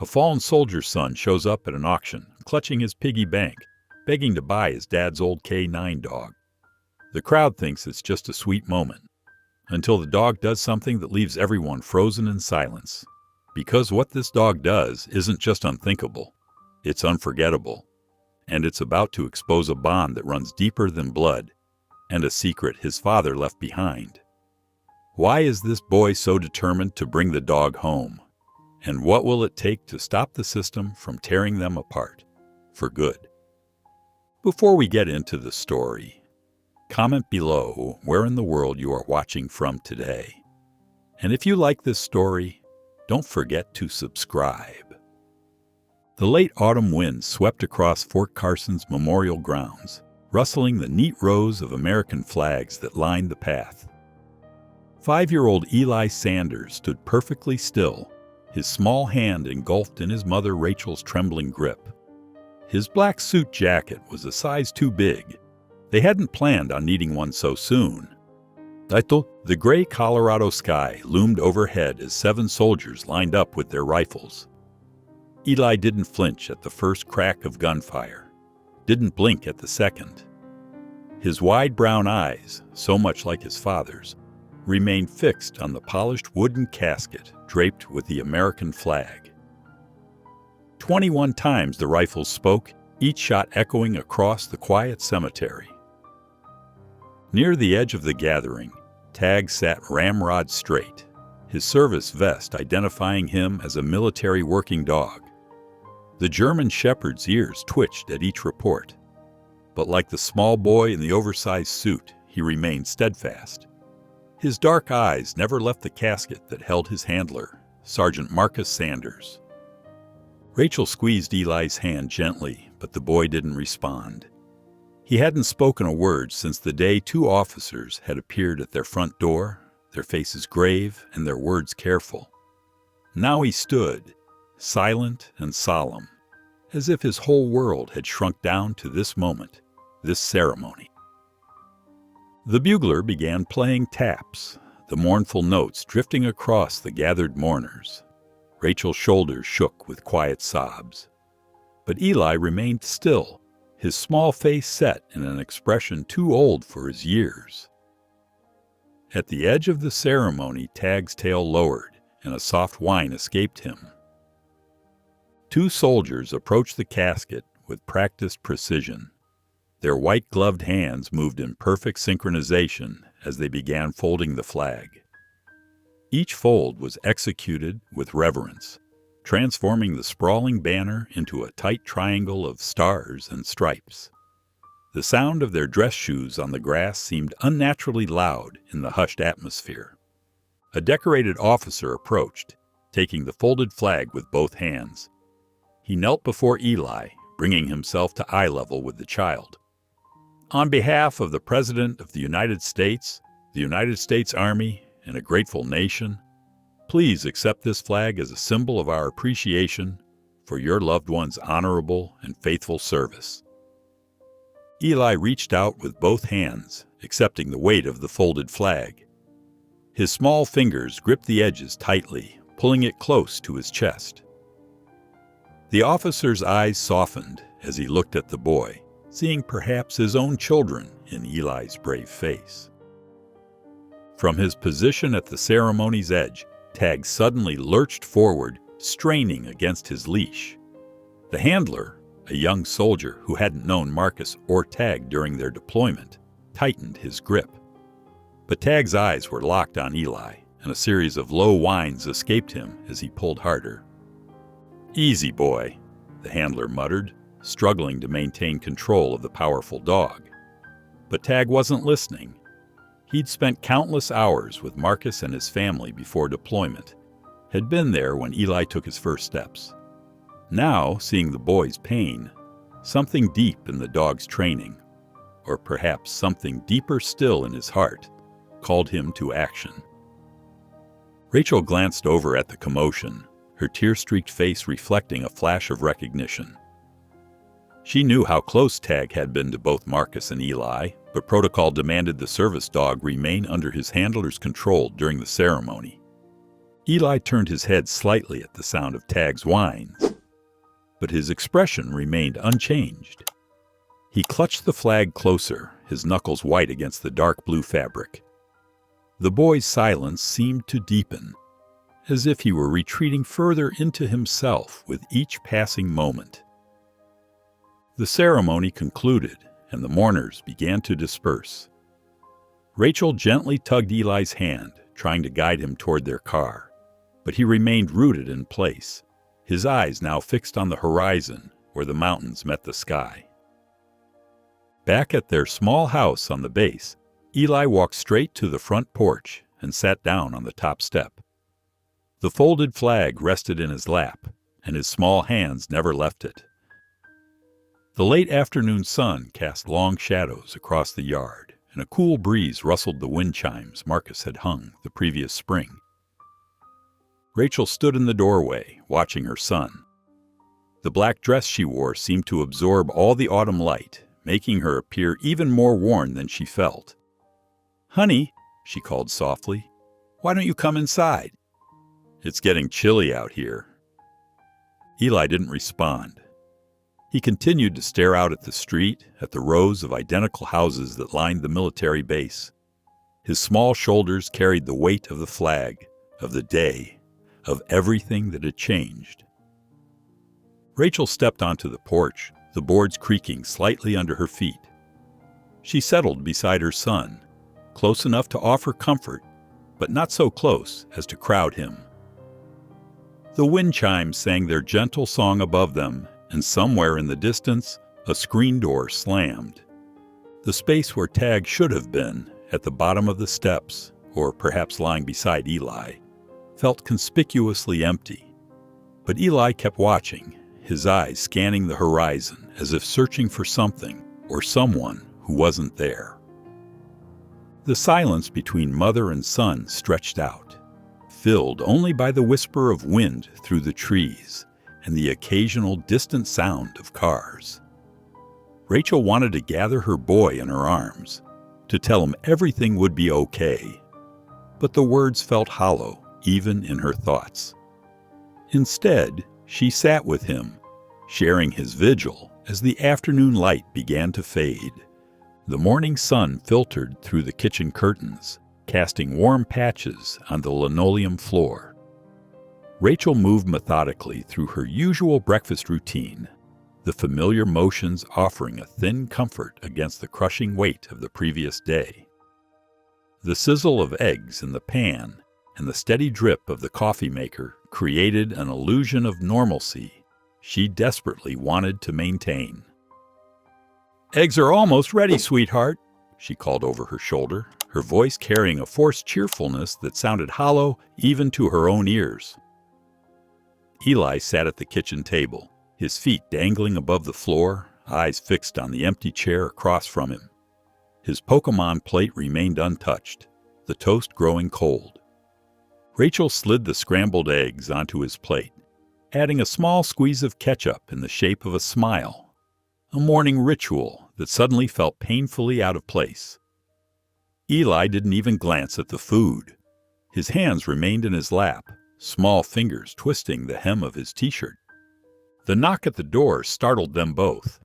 A fallen soldier's son shows up at an auction, clutching his piggy bank, begging to buy his dad's old K9 dog. The crowd thinks it's just a sweet moment, until the dog does something that leaves everyone frozen in silence. Because what this dog does isn't just unthinkable, it's unforgettable. And it's about to expose a bond that runs deeper than blood, and a secret his father left behind. Why is this boy so determined to bring the dog home? And what will it take to stop the system from tearing them apart for good? Before we get into the story, comment below where in the world you are watching from today. And if you like this story, don't forget to subscribe. The late autumn wind swept across Fort Carson's memorial grounds, rustling the neat rows of American flags that lined the path. 5-year-old Eli Sanders stood perfectly still, his small hand engulfed in his mother Rachel's trembling grip. His black suit jacket was a size too big. They hadn't planned on needing one so soon. The gray Colorado sky loomed overhead as 7 soldiers lined up with their rifles. Eli didn't flinch at the first crack of gunfire, didn't blink at the second. His wide brown eyes, so much like his father's, remained fixed on the polished wooden casket draped with the American flag. 21 times the rifles spoke, each shot echoing across the quiet cemetery. Near the edge of the gathering, Tag sat ramrod straight, his service vest identifying him as a military working dog. The German shepherd's ears twitched at each report, but like the small boy in the oversized suit, he remained steadfast. His dark eyes never left the casket that held his handler, Sergeant Marcus Sanders. Rachel squeezed Eli's hand gently, but the boy didn't respond. He hadn't spoken a word since the day 2 officers had appeared at their front door, their faces grave and their words careful. Now he stood, silent and solemn, as if his whole world had shrunk down to this moment, this ceremony. The bugler began playing taps, the mournful notes drifting across the gathered mourners. Rachel's shoulders shook with quiet sobs. But Eli remained still, his small face set in an expression too old for his years. At the edge of the ceremony, Tag's tail lowered, and a soft whine escaped him. 2 soldiers approached the casket with practiced precision. Their white-gloved hands moved in perfect synchronization as they began folding the flag. Each fold was executed with reverence, transforming the sprawling banner into a tight triangle of stars and stripes. The sound of their dress shoes on the grass seemed unnaturally loud in the hushed atmosphere. A decorated officer approached, taking the folded flag with both hands. He knelt before Eli, bringing himself to eye level with the child. On behalf of the President of the United States Army, and a grateful nation, please accept this flag as a symbol of our appreciation for your loved one's honorable and faithful service. Eli reached out with both hands, accepting the weight of the folded flag. His small fingers gripped the edges tightly, pulling it close to his chest. The officer's eyes softened as he looked at the boy, seeing perhaps his own children in Eli's brave face. From his position at the ceremony's edge, Tag suddenly lurched forward, straining against his leash. The handler, a young soldier who hadn't known Marcus or Tag during their deployment, tightened his grip. But Tag's eyes were locked on Eli, and a series of low whines escaped him as he pulled harder. "Easy, boy," the handler muttered, struggling to maintain control of the powerful dog. But Tag wasn't listening. He'd spent countless hours with Marcus and his family before deployment, had been there when Eli took his first steps. Now, seeing the boy's pain, something deep in the dog's training, or perhaps something deeper still in his heart, called him to action. Rachel glanced over at the commotion, her tear-streaked face reflecting a flash of recognition. She knew how close Tag had been to both Marcus and Eli, but protocol demanded the service dog remain under his handler's control during the ceremony. Eli turned his head slightly at the sound of Tag's whines, but his expression remained unchanged. He clutched the flag closer, his knuckles white against the dark blue fabric. The boy's silence seemed to deepen, as if he were retreating further into himself with each passing moment. The ceremony concluded, and the mourners began to disperse. Rachel gently tugged Eli's hand, trying to guide him toward their car, but he remained rooted in place, his eyes now fixed on the horizon where the mountains met the sky. Back at their small house on the base, Eli walked straight to the front porch and sat down on the top step. The folded flag rested in his lap, and his small hands never left it. The late afternoon sun cast long shadows across the yard, and a cool breeze rustled the wind chimes Marcus had hung the previous spring. Rachel stood in the doorway, watching her son. The black dress she wore seemed to absorb all the autumn light, making her appear even more worn than she felt. "Honey," she called softly, "why don't you come inside? It's getting chilly out here." Eli didn't respond. He continued to stare out at the street, at the rows of identical houses that lined the military base. His small shoulders carried the weight of the flag, of the day, of everything that had changed. Rachel stepped onto the porch, the boards creaking slightly under her feet. She settled beside her son, close enough to offer comfort, but not so close as to crowd him. The wind chimes sang their gentle song above them, and somewhere in the distance, a screen door slammed. The space where Tag should have been, at the bottom of the steps, or perhaps lying beside Eli, felt conspicuously empty. But Eli kept watching, his eyes scanning the horizon as if searching for something or someone who wasn't there. The silence between mother and son stretched out, filled only by the whisper of wind through the trees and the occasional distant sound of cars. Rachel wanted to gather her boy in her arms, to tell him everything would be okay, but the words felt hollow even in her thoughts. Instead, she sat with him, sharing his vigil as the afternoon light began to fade. The morning sun filtered through the kitchen curtains, casting warm patches on the linoleum floor. Rachel moved methodically through her usual breakfast routine, the familiar motions offering a thin comfort against the crushing weight of the previous day. The sizzle of eggs in the pan and the steady drip of the coffee maker created an illusion of normalcy she desperately wanted to maintain. "Eggs are almost ready, sweetheart," she called over her shoulder, her voice carrying a forced cheerfulness that sounded hollow even to her own ears. Eli sat at the kitchen table, his feet dangling above the floor, eyes fixed on the empty chair across from him. His Pokémon plate remained untouched, the toast growing cold. Rachel slid the scrambled eggs onto his plate, adding a small squeeze of ketchup in the shape of a smile, a morning ritual that suddenly felt painfully out of place. Eli didn't even glance at the food. His hands remained in his lap, small fingers twisting the hem of his t-shirt. The knock at the door startled them both.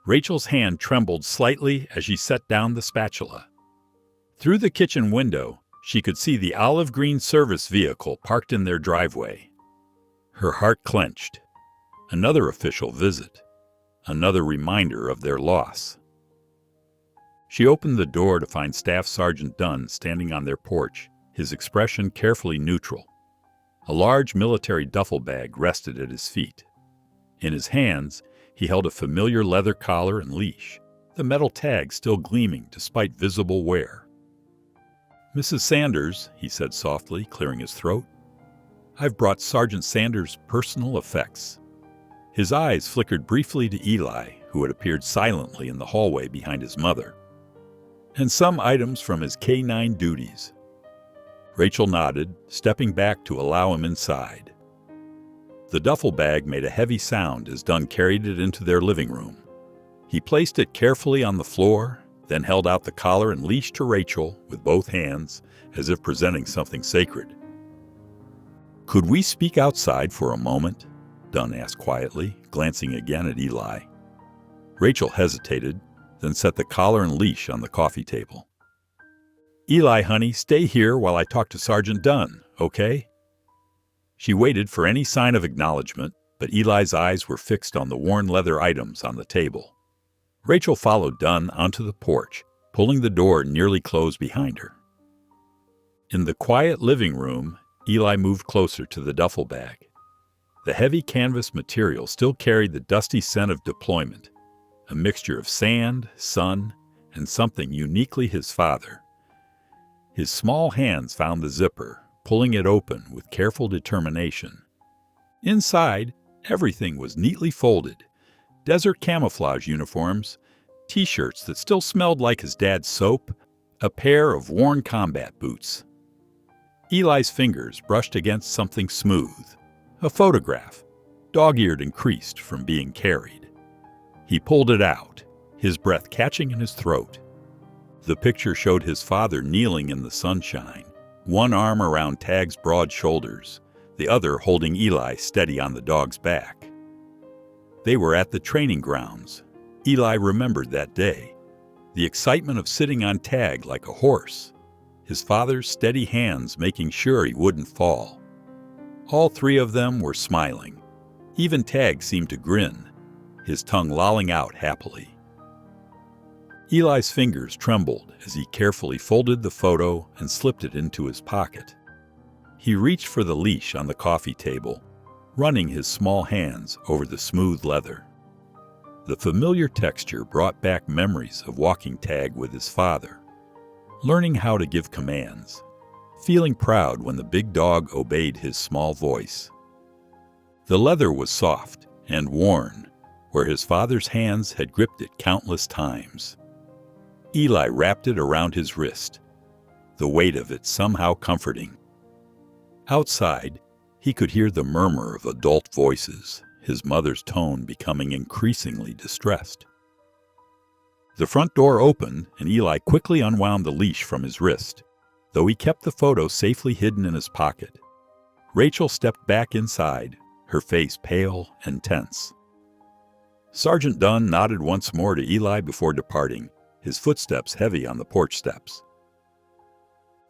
Rachel's hand trembled slightly as she set down the spatula. Through the kitchen window, she could see the olive green service vehicle parked in their driveway. Her heart clenched. Another official visit. Another reminder of their loss. She opened the door to find Staff Sergeant Dunn standing on their porch, his expression carefully neutral. A large military duffel bag rested at his feet. In his hands, he held a familiar leather collar and leash, the metal tag still gleaming despite visible wear. "Mrs. Sanders," he said softly, clearing his throat, "I've brought Sergeant Sanders' personal effects." His eyes flickered briefly to Eli, who had appeared silently in the hallway behind his mother. "And some items from his K-9 duties." Rachel nodded, stepping back to allow him inside. The duffel bag made a heavy sound as Dunn carried it into their living room. He placed it carefully on the floor, then held out the collar and leash to Rachel with both hands, as if presenting something sacred. "Could we speak outside for a moment?" Dunn asked quietly, glancing again at Eli. Rachel hesitated, then set the collar and leash on the coffee table. "Eli, honey, stay here while I talk to Sergeant Dunn, okay?" She waited for any sign of acknowledgement, but Eli's eyes were fixed on the worn leather items on the table. Rachel followed Dunn onto the porch, pulling the door nearly closed behind her. In the quiet living room, Eli moved closer to the duffel bag. The heavy canvas material still carried the dusty scent of deployment, a mixture of sand, sun, and something uniquely his father. His small hands found the zipper, pulling it open with careful determination. Inside, everything was neatly folded: desert camouflage uniforms, t-shirts that still smelled like his dad's soap, a pair of worn combat boots. Eli's fingers brushed against something smooth, a photograph, dog-eared and creased from being carried. He pulled it out, his breath catching in his throat. The picture showed his father kneeling in the sunshine, one arm around Tag's broad shoulders, the other holding Eli steady on the dog's back. They were at the training grounds. Eli remembered that day, the excitement of sitting on Tag like a horse, his father's steady hands making sure he wouldn't fall. All three of them were smiling. Even Tag seemed to grin, his tongue lolling out happily. Eli's fingers trembled as he carefully folded the photo and slipped it into his pocket. He reached for the leash on the coffee table, running his small hands over the smooth leather. The familiar texture brought back memories of walking Tag with his father, learning how to give commands, feeling proud when the big dog obeyed his small voice. The leather was soft and worn, where his father's hands had gripped it countless times. Eli wrapped it around his wrist, the weight of it somehow comforting. Outside, he could hear the murmur of adult voices, his mother's tone becoming increasingly distressed. The front door opened, and Eli quickly unwound the leash from his wrist, though he kept the photo safely hidden in his pocket. Rachel stepped back inside, her face pale and tense. Sergeant Dunn nodded once more to Eli before departing, his footsteps heavy on the porch steps.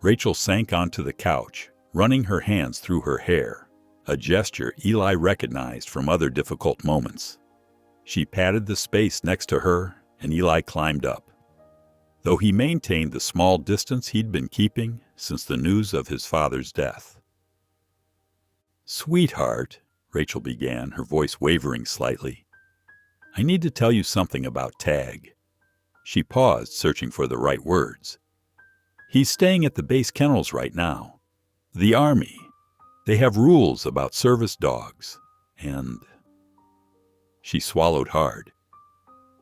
Rachel sank onto the couch, running her hands through her hair, a gesture Eli recognized from other difficult moments. She patted the space next to her, and Eli climbed up, though he maintained the small distance he'd been keeping since the news of his father's death. "Sweetheart," Rachel began, her voice wavering slightly, "I need to tell you something about Tag." She paused, searching for the right words. "He's staying at the base kennels right now. The Army. They have rules about service dogs, and..." She swallowed hard.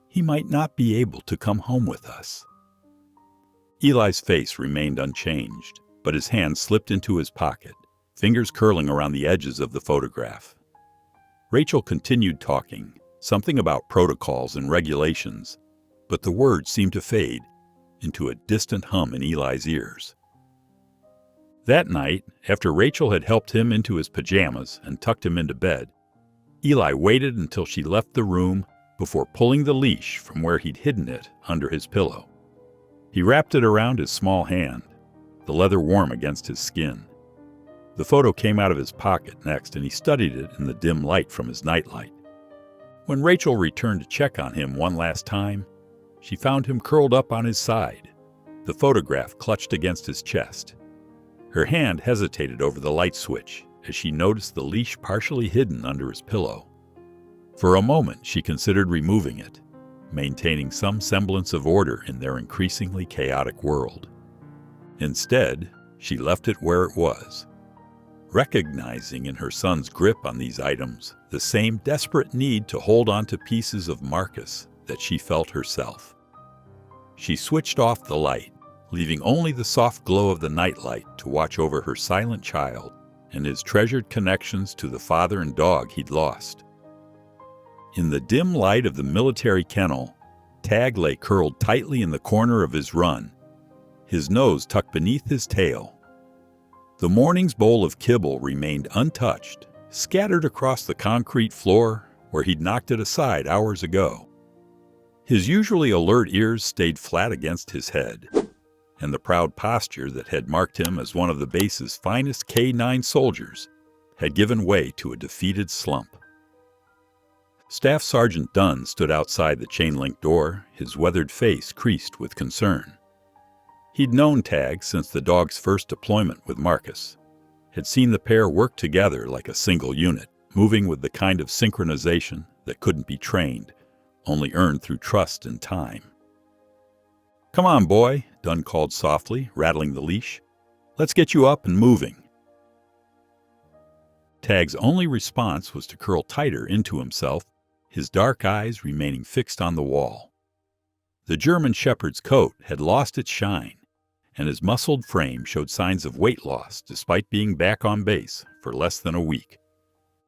"He might not be able to come home with us." Eli's face remained unchanged, but his hand slipped into his pocket, fingers curling around the edges of the photograph. Rachel continued talking, something about protocols and regulations, but the words seemed to fade into a distant hum in Eli's ears. That night, after Rachel had helped him into his pajamas and tucked him into bed, Eli waited until she left the room before pulling the leash from where he'd hidden it under his pillow. He wrapped it around his small hand, the leather warm against his skin. The photo came out of his pocket next, and he studied it in the dim light from his nightlight. When Rachel returned to check on him one last time, she found him curled up on his side, the photograph clutched against his chest. Her hand hesitated over the light switch as she noticed the leash partially hidden under his pillow. For a moment, she considered removing it, maintaining some semblance of order in their increasingly chaotic world. Instead, she left it where it was, recognizing in her son's grip on these items the same desperate need to hold on to pieces of Marcus that she felt herself. She switched off the light, leaving only the soft glow of the nightlight to watch over her silent child and his treasured connections to the father and dog he'd lost. In the dim light of the military kennel, Tag lay curled tightly in the corner of his run, his nose tucked beneath his tail. The morning's bowl of kibble remained untouched, scattered across the concrete floor where he'd knocked it aside hours ago. His usually alert ears stayed flat against his head, and the proud posture that had marked him as one of the base's finest K-9 soldiers had given way to a defeated slump. Staff Sergeant Dunn stood outside the chain-link door, his weathered face creased with concern. He'd known Tag since the dog's first deployment with Marcus, had seen the pair work together like a single unit, moving with the kind of synchronization that couldn't be trained, only earned through trust and time. "Come on, boy," Dunn called softly, rattling the leash. "Let's get you up and moving." Tag's only response was to curl tighter into himself, his dark eyes remaining fixed on the wall. The German shepherd's coat had lost its shine, and his muscled frame showed signs of weight loss despite being back on base for less than a week.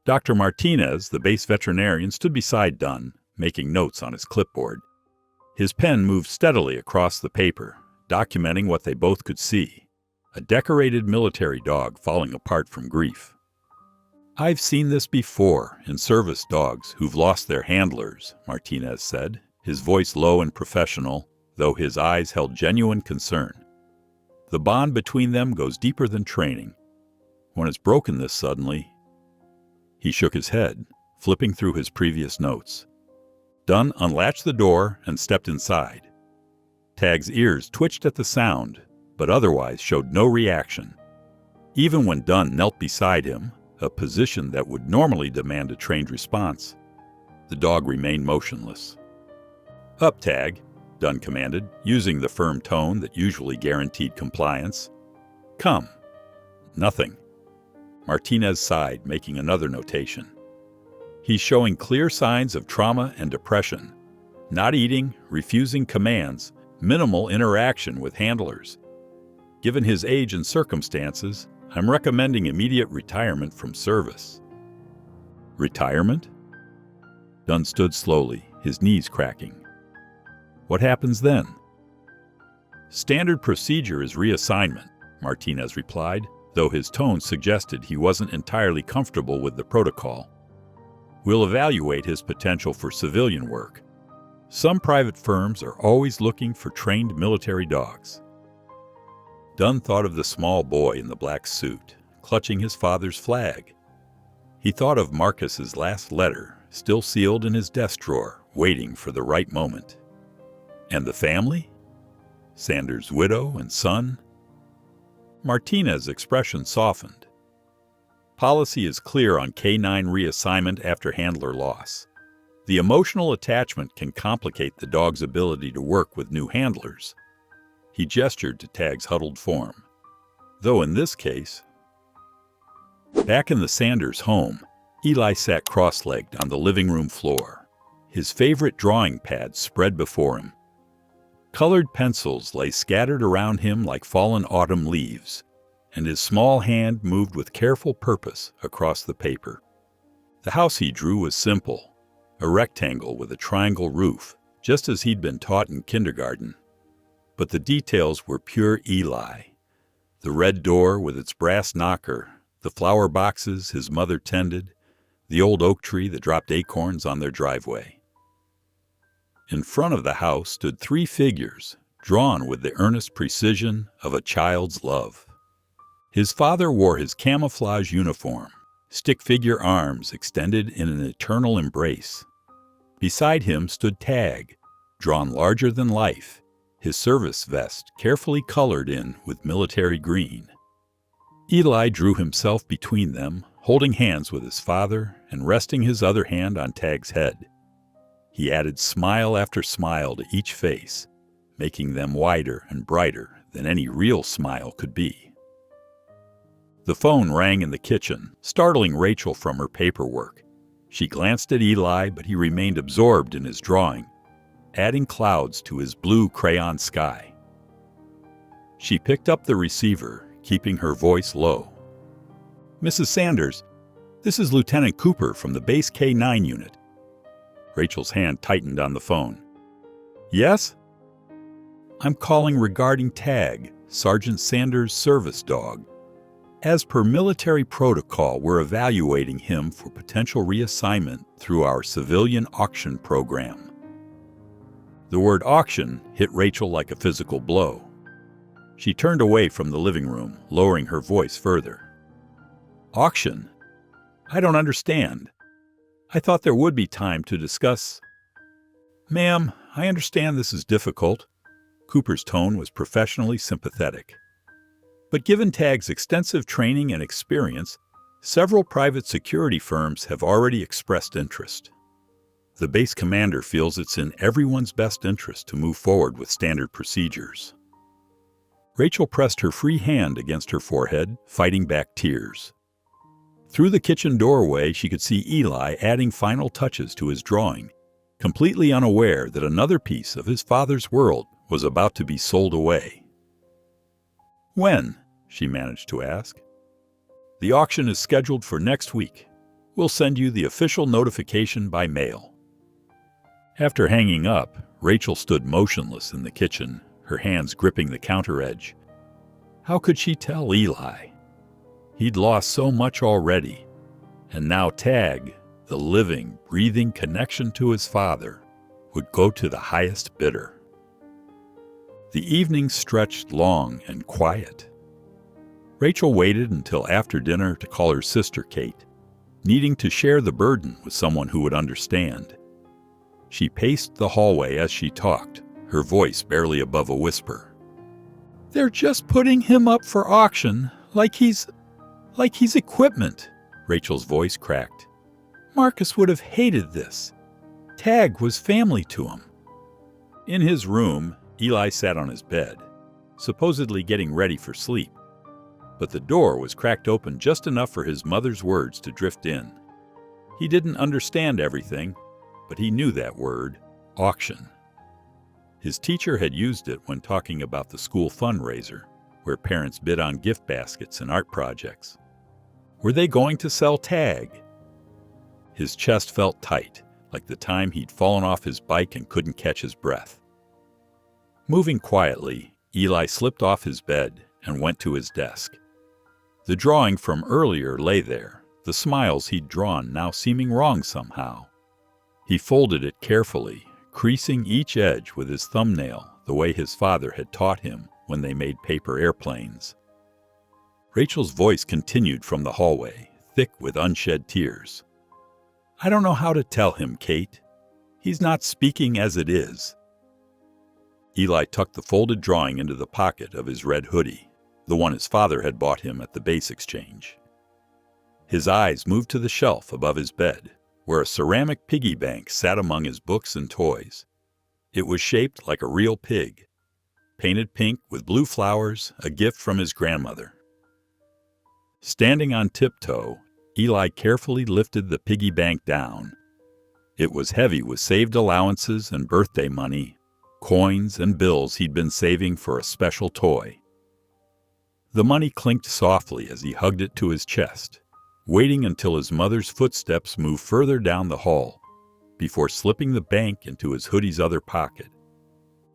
Dr. Martinez, the base veterinarian, stood beside Dunn, making notes on his clipboard. His pen moved steadily across the paper, documenting what they both could see: a decorated military dog falling apart from grief. "I've seen this before in service dogs who've lost their handlers," Martinez said, his voice low and professional, though his eyes held genuine concern. "The bond between them goes deeper than training. When it's broken this suddenly—" He shook his head, flipping through his previous notes. Dunn unlatched the door and stepped inside. Tag's ears twitched at the sound, but otherwise showed no reaction. Even when Dunn knelt beside him, a position that would normally demand a trained response, the dog remained motionless. "Up, Tag," Dunn commanded, using the firm tone that usually guaranteed compliance. "Come." "Nothing." Martinez sighed, making another notation. "He's showing clear signs of trauma and depression. Not eating, refusing commands, minimal interaction with handlers. Given his age and circumstances, I'm recommending immediate retirement from service." "Retirement?" Dunn stood slowly, his knees cracking. "What happens then?" "Standard procedure is reassignment," Martinez replied, though his tone suggested he wasn't entirely comfortable with the protocol. "We'll evaluate his potential for civilian work. Some private firms are always looking for trained military dogs." Dunn thought of the small boy in the black suit, clutching his father's flag. He thought of Marcus's last letter, still sealed in his desk drawer, waiting for the right moment. And the family? Sanders' widow and son? Martinez's expression softened. "Policy is clear on K-9 reassignment after handler loss. The emotional attachment can complicate the dog's ability to work with new handlers." He gestured to Tag's huddled form. "Though in this case—" Back in the Sanders home, Eli sat cross-legged on the living room floor, his favorite drawing pad spread before him. Colored pencils lay scattered around him like fallen autumn leaves, and his small hand moved with careful purpose across the paper. The house he drew was simple, a rectangle with a triangle roof, just as he'd been taught in kindergarten. But the details were pure Eli. The red door with its brass knocker, the flower boxes his mother tended, the old oak tree that dropped acorns on their driveway. In front of the house stood 3 figures, drawn with the earnest precision of a child's love. His father wore his camouflage uniform, stick-figure arms extended in an eternal embrace. Beside him stood Tag, drawn larger than life, his service vest carefully colored in with military green. Eli drew himself between them, holding hands with his father and resting his other hand on Tag's head. He added smile after smile to each face, making them wider and brighter than any real smile could be. The phone rang in the kitchen, startling Rachel from her paperwork. She glanced at Eli, but he remained absorbed in his drawing, adding clouds to his blue crayon sky. She picked up the receiver, keeping her voice low. "Mrs. Sanders, this is Lieutenant Cooper from the base K-9 unit." Rachel's hand tightened on the phone. "Yes?" "I'm calling regarding Tag, Sergeant Sanders' service dog." As per military protocol, we're evaluating him for potential reassignment through our civilian auction program. The word auction hit Rachel like a physical blow. She turned away from the living room, lowering her voice further. Auction? I don't understand. I thought there would be time to discuss. Ma'am, I understand this is difficult. Cooper's tone was professionally sympathetic. But given Tag's extensive training and experience, several private security firms have already expressed interest. The base commander feels it's in everyone's best interest to move forward with standard procedures. Rachel pressed her free hand against her forehead, fighting back tears. Through the kitchen doorway, she could see Eli adding final touches to his drawing, completely unaware that another piece of his father's world was about to be sold away. When? She managed to ask. The auction is scheduled for next week. We'll send you the official notification by mail. After hanging up, Rachel stood motionless in the kitchen, her hands gripping the counter edge. How could she tell Eli? He'd lost so much already, and now Tag, the living, breathing connection to his father, would go to the highest bidder. The evening stretched long and quiet. Rachel waited until after dinner to call her sister Kate, needing to share the burden with someone who would understand. She paced the hallway as she talked, her voice barely above a whisper. They're just putting him up for auction, like he's equipment, Rachel's voice cracked. Marcus would have hated this. Tag was family to him. In his room, Eli sat on his bed, supposedly getting ready for sleep. But the door was cracked open just enough for his mother's words to drift in. He didn't understand everything, but he knew that word, auction. His teacher had used it when talking about the school fundraiser, where parents bid on gift baskets and art projects. Were they going to sell Tag? His chest felt tight, like the time he'd fallen off his bike and couldn't catch his breath. Moving quietly, Eli slipped off his bed and went to his desk. The drawing from earlier lay there, the smiles he'd drawn now seeming wrong somehow. He folded it carefully, creasing each edge with his thumbnail the way his father had taught him when they made paper airplanes. Rachel's voice continued from the hallway, thick with unshed tears. I don't know how to tell him, Kate. He's not speaking as it is. Eli tucked the folded drawing into the pocket of his red hoodie, the one his father had bought him at the base exchange. His eyes moved to the shelf above his bed, where a ceramic piggy bank sat among his books and toys. It was shaped like a real pig, painted pink with blue flowers, a gift from his grandmother. Standing on tiptoe, Eli carefully lifted the piggy bank down. It was heavy with saved allowances and birthday money, coins and bills he'd been saving for a special toy. The money clinked softly as he hugged it to his chest, waiting until his mother's footsteps moved further down the hall, before slipping the bank into his hoodie's other pocket.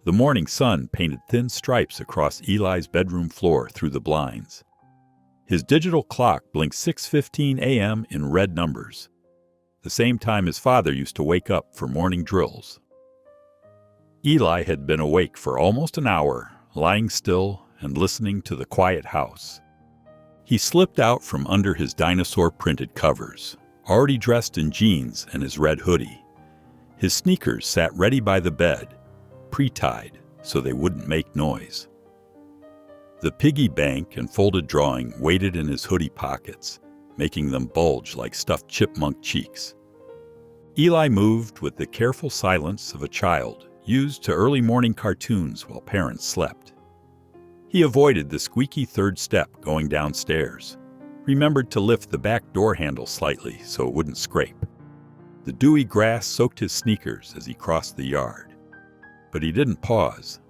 The morning sun painted thin stripes across Eli's bedroom floor through the blinds. His digital clock blinked 6:15 a.m. in red numbers, the same time his father used to wake up for morning drills. Eli had been awake for almost an hour, lying still and listening to the quiet house. He slipped out from under his dinosaur-printed covers, already dressed in jeans and his red hoodie. His sneakers sat ready by the bed, pre-tied so they wouldn't make noise. The piggy bank and folded drawing waited in his hoodie pockets, making them bulge like stuffed chipmunk cheeks. Eli moved with the careful silence of a child used to early morning cartoons while parents slept. He avoided the squeaky third step going downstairs, remembered to lift the back door handle slightly so it wouldn't scrape. The dewy grass soaked his sneakers as he crossed the yard. But he didn't pause.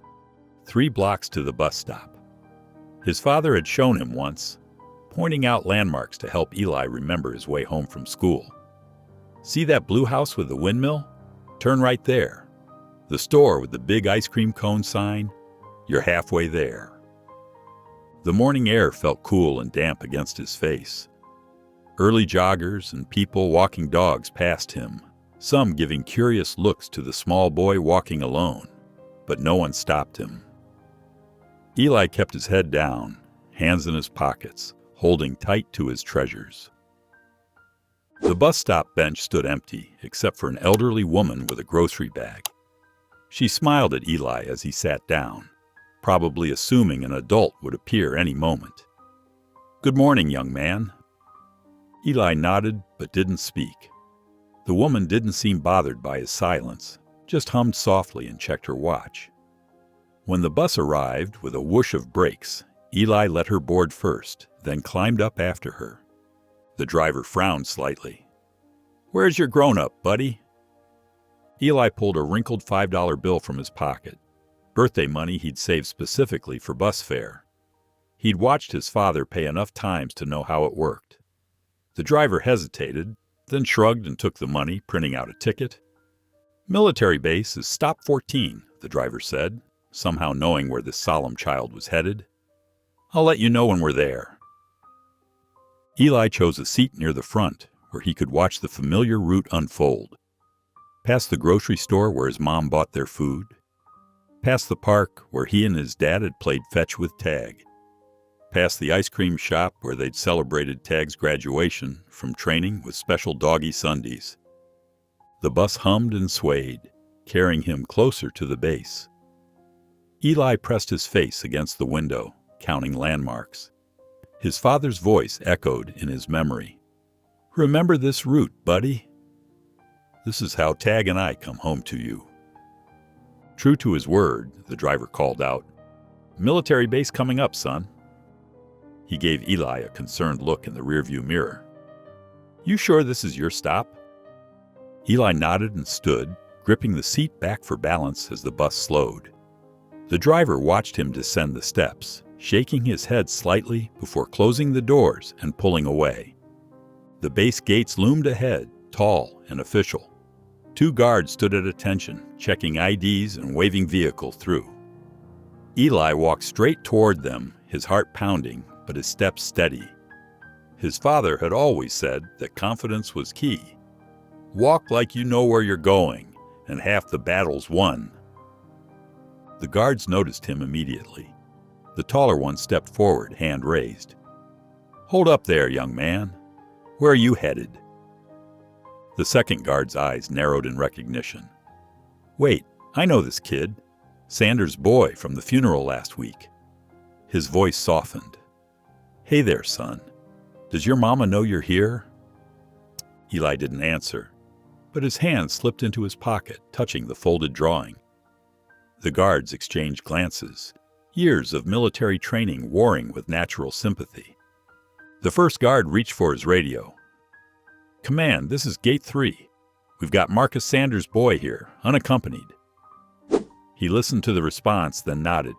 3 blocks to the bus stop. His father had shown him once, pointing out landmarks to help Eli remember his way home from school. See that blue house with the windmill? Turn right there. The store with the big ice cream cone sign? You're halfway there. The morning air felt cool and damp against his face. Early joggers and people walking dogs passed him, some giving curious looks to the small boy walking alone, but no one stopped him. Eli kept his head down, hands in his pockets, holding tight to his treasures. The bus stop bench stood empty, except for an elderly woman with a grocery bag. She smiled at Eli as he sat down, probably assuming an adult would appear any moment. "Good morning, young man." Eli nodded but didn't speak. The woman didn't seem bothered by his silence, just hummed softly and checked her watch. When the bus arrived with a whoosh of brakes, Eli let her board first, then climbed up after her. The driver frowned slightly. "Where's your grown-up, buddy?" Eli pulled a wrinkled $5 bill from his pocket, birthday money he'd saved specifically for bus fare. He'd watched his father pay enough times to know how it worked. The driver hesitated, then shrugged and took the money, printing out a ticket. "Military base is stop 14, the driver said, somehow knowing where this solemn child was headed. "I'll let you know when we're there." Eli chose a seat near the front, where he could watch the familiar route unfold. Past the grocery store where his mom bought their food. Past the park where he and his dad had played fetch with Tag. Past the ice cream shop where they'd celebrated Tag's graduation from training with special doggy Sundays. The bus hummed and swayed, carrying him closer to the base. Eli pressed his face against the window, counting landmarks. His father's voice echoed in his memory. "Remember this route, buddy? This is how Tag and I come home to you." True to his word, the driver called out, "Military base coming up, son." He gave Eli a concerned look in the rearview mirror. "You sure this is your stop?" Eli nodded and stood, gripping the seat back for balance as the bus slowed. The driver watched him descend the steps, shaking his head slightly before closing the doors and pulling away. The base gates loomed ahead, tall and official. 2 guards stood at attention, checking IDs and waving vehicles through. Eli walked straight toward them, his heart pounding, but his steps steady. His father had always said that confidence was key. Walk like you know where you're going, and half the battle's won. The guards noticed him immediately. The taller one stepped forward, hand raised. "Hold up there, young man. Where are you headed?" The second guard's eyes narrowed in recognition. "Wait, I know this kid. Sanders' boy from the funeral last week." His voice softened. "Hey there, son. Does your mama know you're here?" Eli didn't answer, but his hand slipped into his pocket, touching the folded drawing. The guards exchanged glances, years of military training warring with natural sympathy. The first guard reached for his radio. "Command, this is Gate 3. We've got Marcus Sanders' boy here, unaccompanied." He listened to the response, then nodded.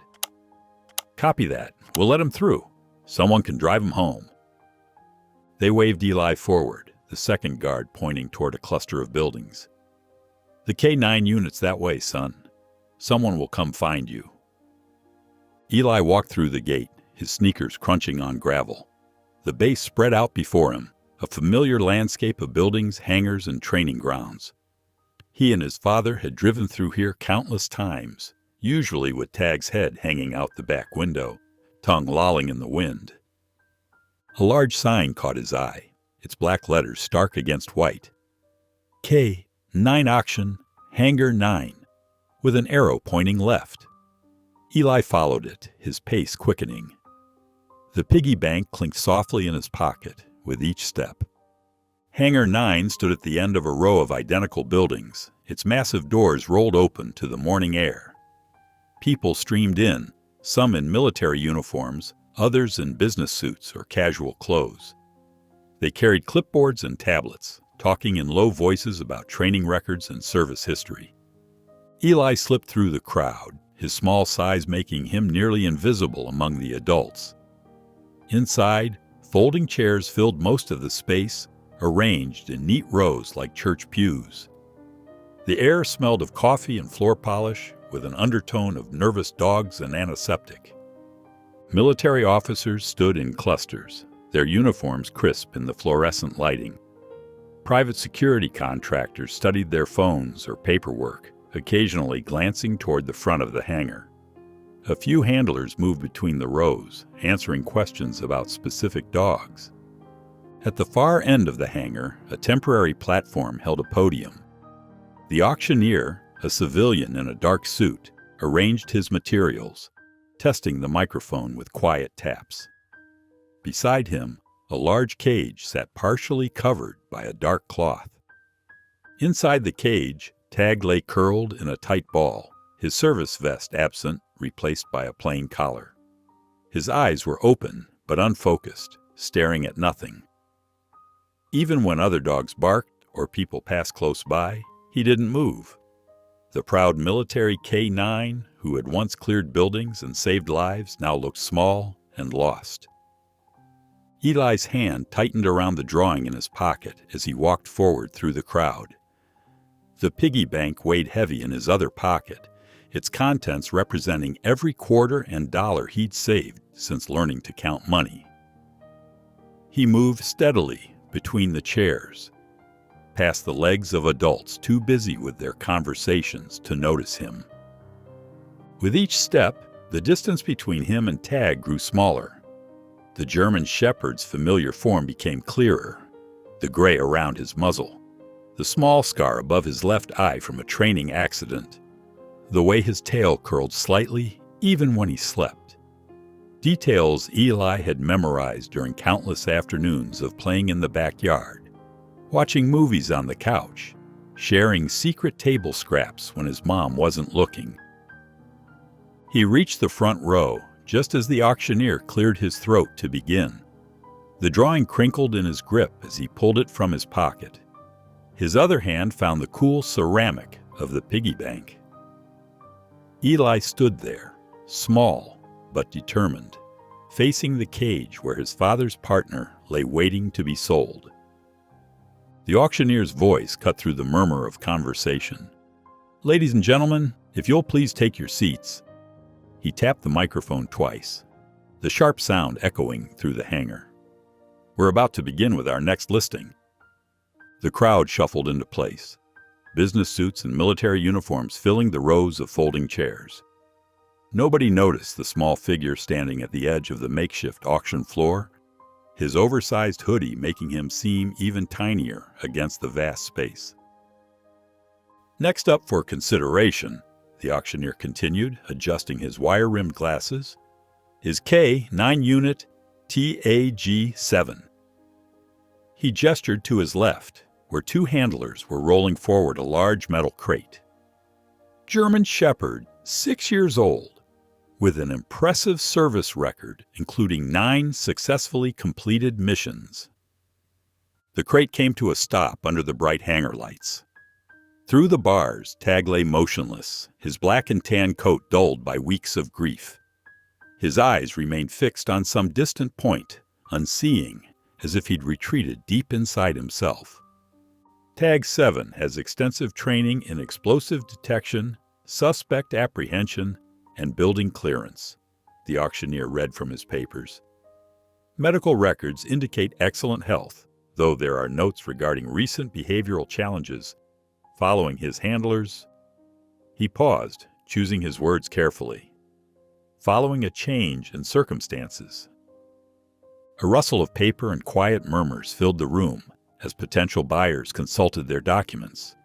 "Copy that. We'll let him through. Someone can drive him home." They waved Eli forward, the second guard pointing toward a cluster of buildings. "The K-9 unit's that way, son. Someone will come find you." Eli walked through the gate, his sneakers crunching on gravel. The base spread out before him, a familiar landscape of buildings, hangars, and training grounds. He and his father had driven through here countless times, usually with Tag's head hanging out the back window, tongue lolling in the wind. A large sign caught his eye, its black letters stark against white. K-9 Auction, Hangar 9, with an arrow pointing left. Eli followed it, his pace quickening. The piggy bank clinked softly in his pocket with each step. Hangar 9 stood at the end of a row of identical buildings, its massive doors rolled open to the morning air. People streamed in, some in military uniforms, others in business suits or casual clothes. They carried clipboards and tablets, talking in low voices about training records and service history. Eli slipped through the crowd, his small size making him nearly invisible among the adults. Inside, folding chairs filled most of the space, arranged in neat rows like church pews. The air smelled of coffee and floor polish, with an undertone of nervous dogs and antiseptic. Military officers stood in clusters, their uniforms crisp in the fluorescent lighting. Private security contractors studied their phones or paperwork, occasionally glancing toward the front of the hangar. A few handlers moved between the rows, answering questions about specific dogs. At the far end of the hangar, a temporary platform held a podium. The auctioneer, a civilian in a dark suit, arranged his materials, testing the microphone with quiet taps. Beside him, a large cage sat partially covered by a dark cloth. Inside the cage, Tag lay curled in a tight ball, his service vest absent, replaced by a plain collar. His eyes were open but unfocused, staring at nothing. Even when other dogs barked or people passed close by, he didn't move. The proud military K9, who had once cleared buildings and saved lives, now looked small and lost. Eli's hand tightened around the drawing in his pocket as he walked forward through the crowd. The piggy bank weighed heavy in his other pocket, its contents representing every quarter and dollar he'd saved since learning to count money. He moved steadily between the chairs, past the legs of adults too busy with their conversations to notice him. With each step, the distance between him and Tag grew smaller. The German shepherd's familiar form became clearer, the gray around his muzzle, the small scar above his left eye from a training accident, the way his tail curled slightly even when he slept. Details Eli had memorized during countless afternoons of playing in the backyard, watching movies on the couch, sharing secret table scraps when his mom wasn't looking. He reached the front row just as the auctioneer cleared his throat to begin. The drawing crinkled in his grip as he pulled it from his pocket. His other hand found the cool ceramic of the piggy bank. Eli stood there, small but determined, facing the cage where his father's partner lay waiting to be sold. The auctioneer's voice cut through the murmur of conversation. "Ladies and gentlemen, if you'll please take your seats." He tapped the microphone twice, the sharp sound echoing through the hangar. "We're about to begin with our next listing." The crowd shuffled into place, business suits and military uniforms filling the rows of folding chairs. Nobody noticed the small figure standing at the edge of the makeshift auction floor, his oversized hoodie making him seem even tinier against the vast space. "Next up for consideration," the auctioneer continued, adjusting his wire-rimmed glasses, "is K9 Unit TAG7. He gestured to his left, where two handlers were rolling forward a large metal crate. German Shepherd, 6 years old, with an impressive service record, including 9 successfully completed missions. The crate came to a stop under the bright hangar lights. Through the bars, Tag lay motionless, his black and tan coat dulled by weeks of grief. His eyes remained fixed on some distant point, unseeing, as if he'd retreated deep inside himself. Tag 7 has extensive training in explosive detection, suspect apprehension, and building clearance, the auctioneer read from his papers. Medical records indicate excellent health, though there are notes regarding recent behavioral challenges following his handlers. He paused, choosing his words carefully. Following a change in circumstances. A rustle of paper and quiet murmurs filled the room as potential buyers consulted their documents.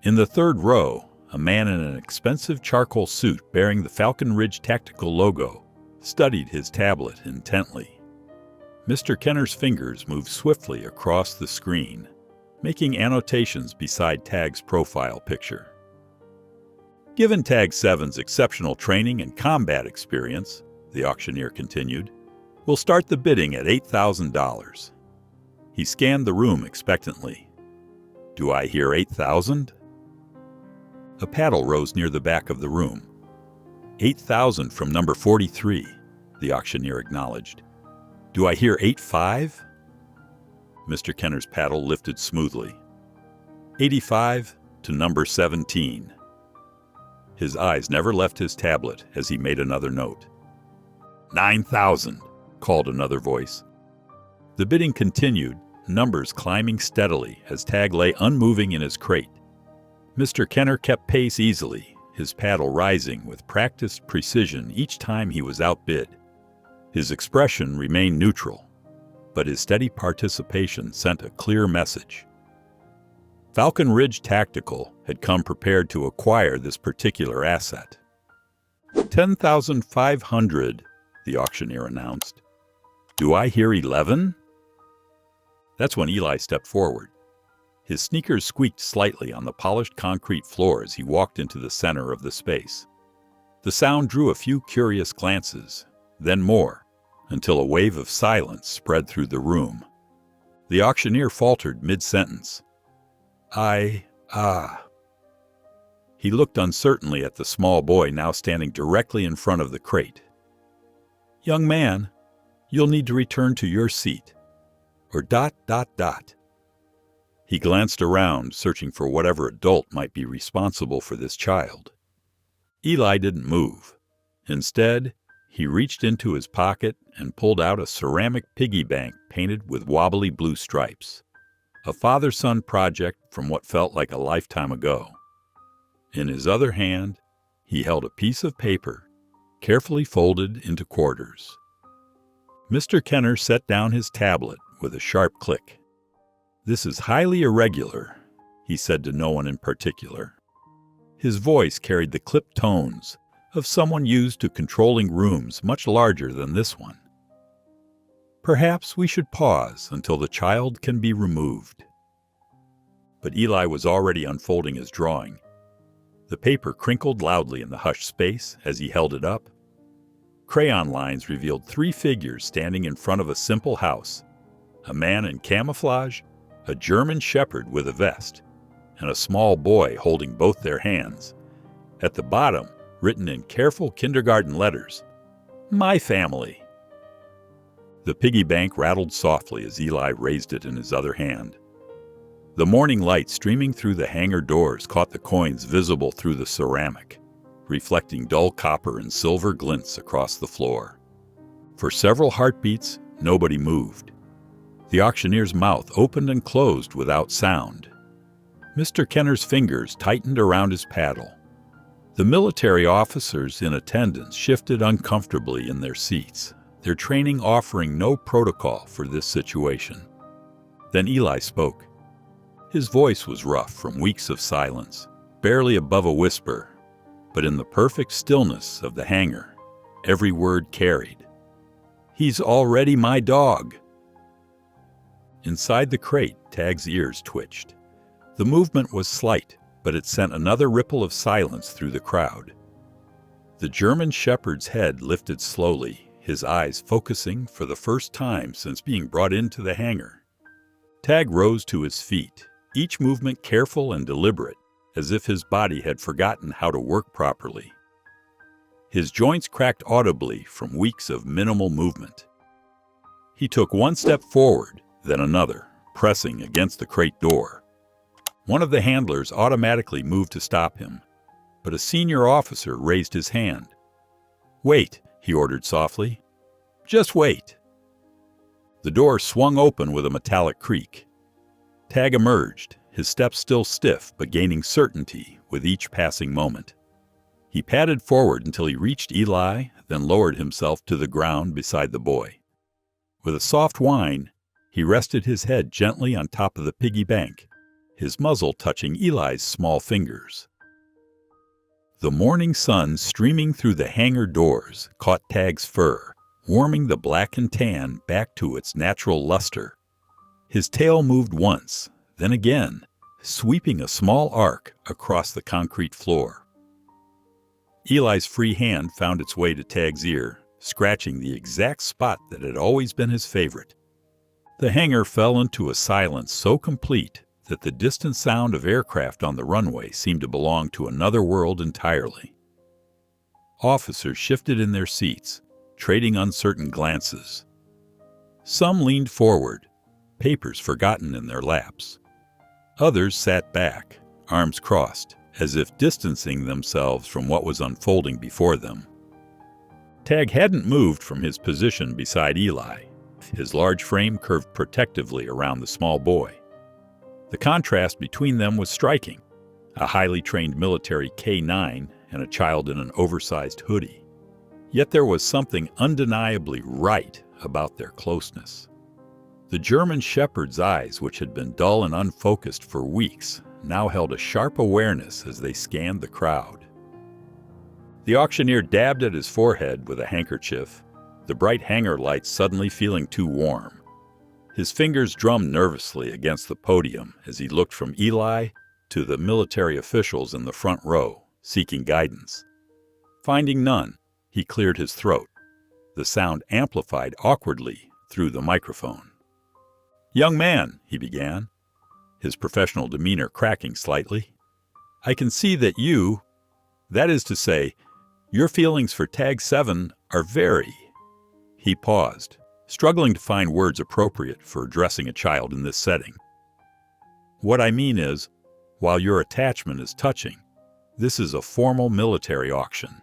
In the third row, a man in an expensive charcoal suit bearing the Falcon Ridge Tactical logo studied his tablet intently. Mr. Kenner's fingers moved swiftly across the screen, making annotations beside Tag's profile picture. Given Tag 7's exceptional training and combat experience, the auctioneer continued, we'll start the bidding at $8,000. He scanned the room expectantly. Do I hear 8,000? A paddle rose near the back of the room. 8,000 from number 43, the auctioneer acknowledged. Do I hear 85? Mr. Kenner's paddle lifted smoothly. 85 to number 17. His eyes never left his tablet as he made another note. 9,000, called another voice. The bidding continued, numbers climbing steadily as Tag lay unmoving in his crate. Mr. Kenner kept pace easily, his paddle rising with practiced precision each time he was outbid. His expression remained neutral, but his steady participation sent a clear message. Falcon Ridge Tactical had come prepared to acquire this particular asset. 10,500, the auctioneer announced. Do I hear 11? That's when Eli stepped forward. His sneakers squeaked slightly on the polished concrete floor as he walked into the center of the space. The sound drew a few curious glances, then more, until a wave of silence spread through the room. The auctioneer faltered mid-sentence. He looked uncertainly at the small boy now standing directly in front of the crate. Young man, you'll need to return to your seat. Or ... He glanced around, searching for whatever adult might be responsible for this child. Eli didn't move. Instead, he reached into his pocket and pulled out a ceramic piggy bank painted with wobbly blue stripes. A father-son project from what felt like a lifetime ago. In his other hand, he held a piece of paper, carefully folded into quarters. Mr. Kenner set down his tablet with a sharp click. This is highly irregular, he said to no one in particular. His voice carried the clipped tones of someone used to controlling rooms much larger than this one. Perhaps we should pause until the child can be removed. But Eli was already unfolding his drawing. The paper crinkled loudly in the hushed space as he held it up. Crayon lines revealed 3 figures standing in front of a simple house. A man in camouflage, a German shepherd with a vest, and a small boy holding both their hands. At the bottom, written in careful kindergarten letters, "My family." The piggy bank rattled softly as Eli raised it in his other hand. The morning light streaming through the hangar doors caught the coins visible through the ceramic, reflecting dull copper and silver glints across the floor. For several heartbeats, nobody moved. The auctioneer's mouth opened and closed without sound. Mr. Kenner's fingers tightened around his paddle. The military officers in attendance shifted uncomfortably in their seats, their training offering no protocol for this situation. Then Eli spoke. His voice was rough from weeks of silence, barely above a whisper, but in the perfect stillness of the hangar, every word carried. He's already my dog. Inside the crate, Tag's ears twitched. The movement was slight, but it sent another ripple of silence through the crowd. The German shepherd's head lifted slowly, his eyes focusing for the first time since being brought into the hangar. Tag rose to his feet, each movement careful and deliberate, as if his body had forgotten how to work properly. His joints cracked audibly from weeks of minimal movement. He took one step forward, then another, pressing against the crate door. One of the handlers automatically moved to stop him, but a senior officer raised his hand. "Wait," he ordered softly. "Just wait." The door swung open with a metallic creak. Tag emerged, his steps still stiff but gaining certainty with each passing moment. He padded forward until he reached Eli, then lowered himself to the ground beside the boy. With a soft whine, he rested his head gently on top of the piggy bank, his muzzle touching Eli's small fingers. The morning sun streaming through the hangar doors caught Tag's fur, warming the black and tan back to its natural luster. His tail moved once, then again, sweeping a small arc across the concrete floor. Eli's free hand found its way to Tag's ear, scratching the exact spot that had always been his favorite. The hangar fell into a silence so complete that the distant sound of aircraft on the runway seemed to belong to another world entirely. Officers shifted in their seats, trading uncertain glances. Some leaned forward, papers forgotten in their laps. Others sat back, arms crossed, as if distancing themselves from what was unfolding before them. Tag hadn't moved from his position beside Eli. His large frame curved protectively around the small boy. The contrast between them was striking. A highly trained military K-9 and a child in an oversized hoodie. Yet there was something undeniably right about their closeness. The German shepherd's eyes, which had been dull and unfocused for weeks, now held a sharp awareness as they scanned the crowd. The auctioneer dabbed at his forehead with a handkerchief, the bright hanger lights suddenly feeling too warm. His fingers drummed nervously against the podium as he looked from Eli to the military officials in the front row, seeking guidance. Finding none, he cleared his throat, the sound amplified awkwardly through the microphone. "Young man," he began, his professional demeanor cracking slightly, "I can see that that is to say, your feelings for Tag 7 are very—" He paused, struggling to find words appropriate for addressing a child in this setting. "What I mean is, while your attachment is touching, this is a formal military auction."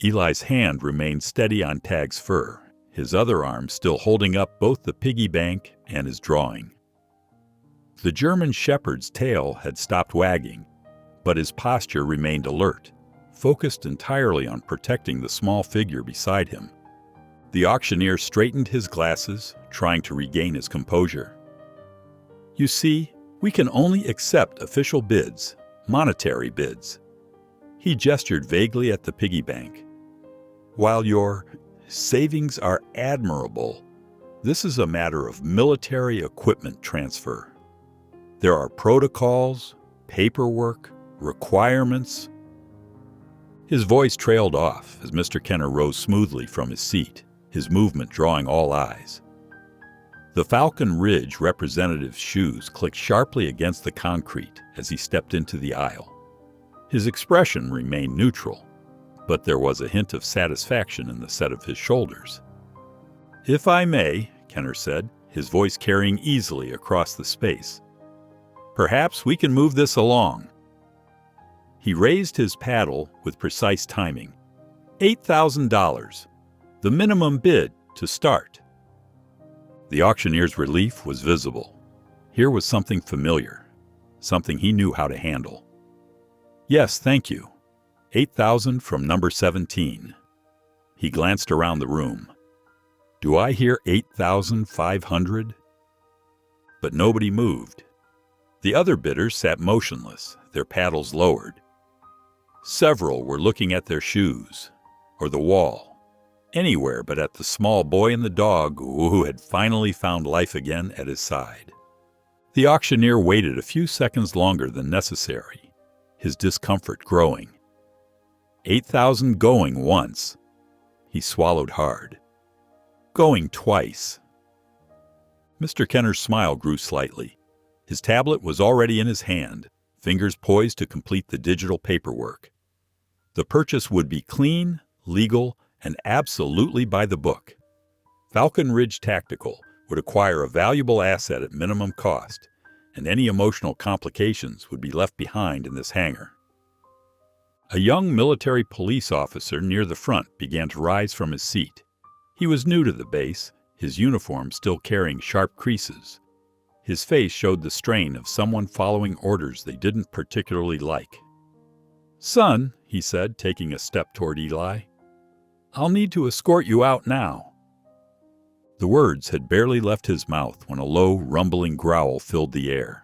Eli's hand remained steady on Tag's fur, his other arm still holding up both the piggy bank and his drawing. The German shepherd's tail had stopped wagging, but his posture remained alert, focused entirely on protecting the small figure beside him. The auctioneer straightened his glasses, trying to regain his composure. "You see, we can only accept official bids, monetary bids." He gestured vaguely at the piggy bank. "While your savings are admirable, this is a matter of military equipment transfer. There are protocols, paperwork, requirements." His voice trailed off as Mr. Kenner rose smoothly from his seat, his movement drawing all eyes. The Falcon Ridge representative's shoes clicked sharply against the concrete as he stepped into the aisle. His expression remained neutral, but there was a hint of satisfaction in the set of his shoulders. "If I may," Kenner said, his voice carrying easily across the space, "perhaps we can move this along." He raised his paddle with precise timing. $8,000, the minimum bid to start. The auctioneer's relief was visible. Here was something familiar, something he knew how to handle. "Yes, thank you. 8,000 from number 17. He glanced around the room. "Do I hear 8,500? But nobody moved. The other bidders sat motionless, their paddles lowered. Several were looking at their shoes, or the wall, anywhere but at the small boy and the dog who had finally found life again at his side. The auctioneer waited a few seconds longer than necessary, his discomfort growing. 8,000 going once. He swallowed hard. Going twice. Mr. Kenner's smile grew slightly. His tablet was already in his hand, fingers poised to complete the digital paperwork. The purchase would be clean, legal, and absolutely by the book. Falcon Ridge Tactical would acquire a valuable asset at minimum cost, and any emotional complications would be left behind in this hangar. A young military police officer near the front began to rise from his seat. He was new to the base, his uniform still carrying sharp creases. His face showed the strain of someone following orders they didn't particularly like. "Son," he said, taking a step toward Eli, "I'll need to escort you out now." The words had barely left his mouth when a low, rumbling growl filled the air.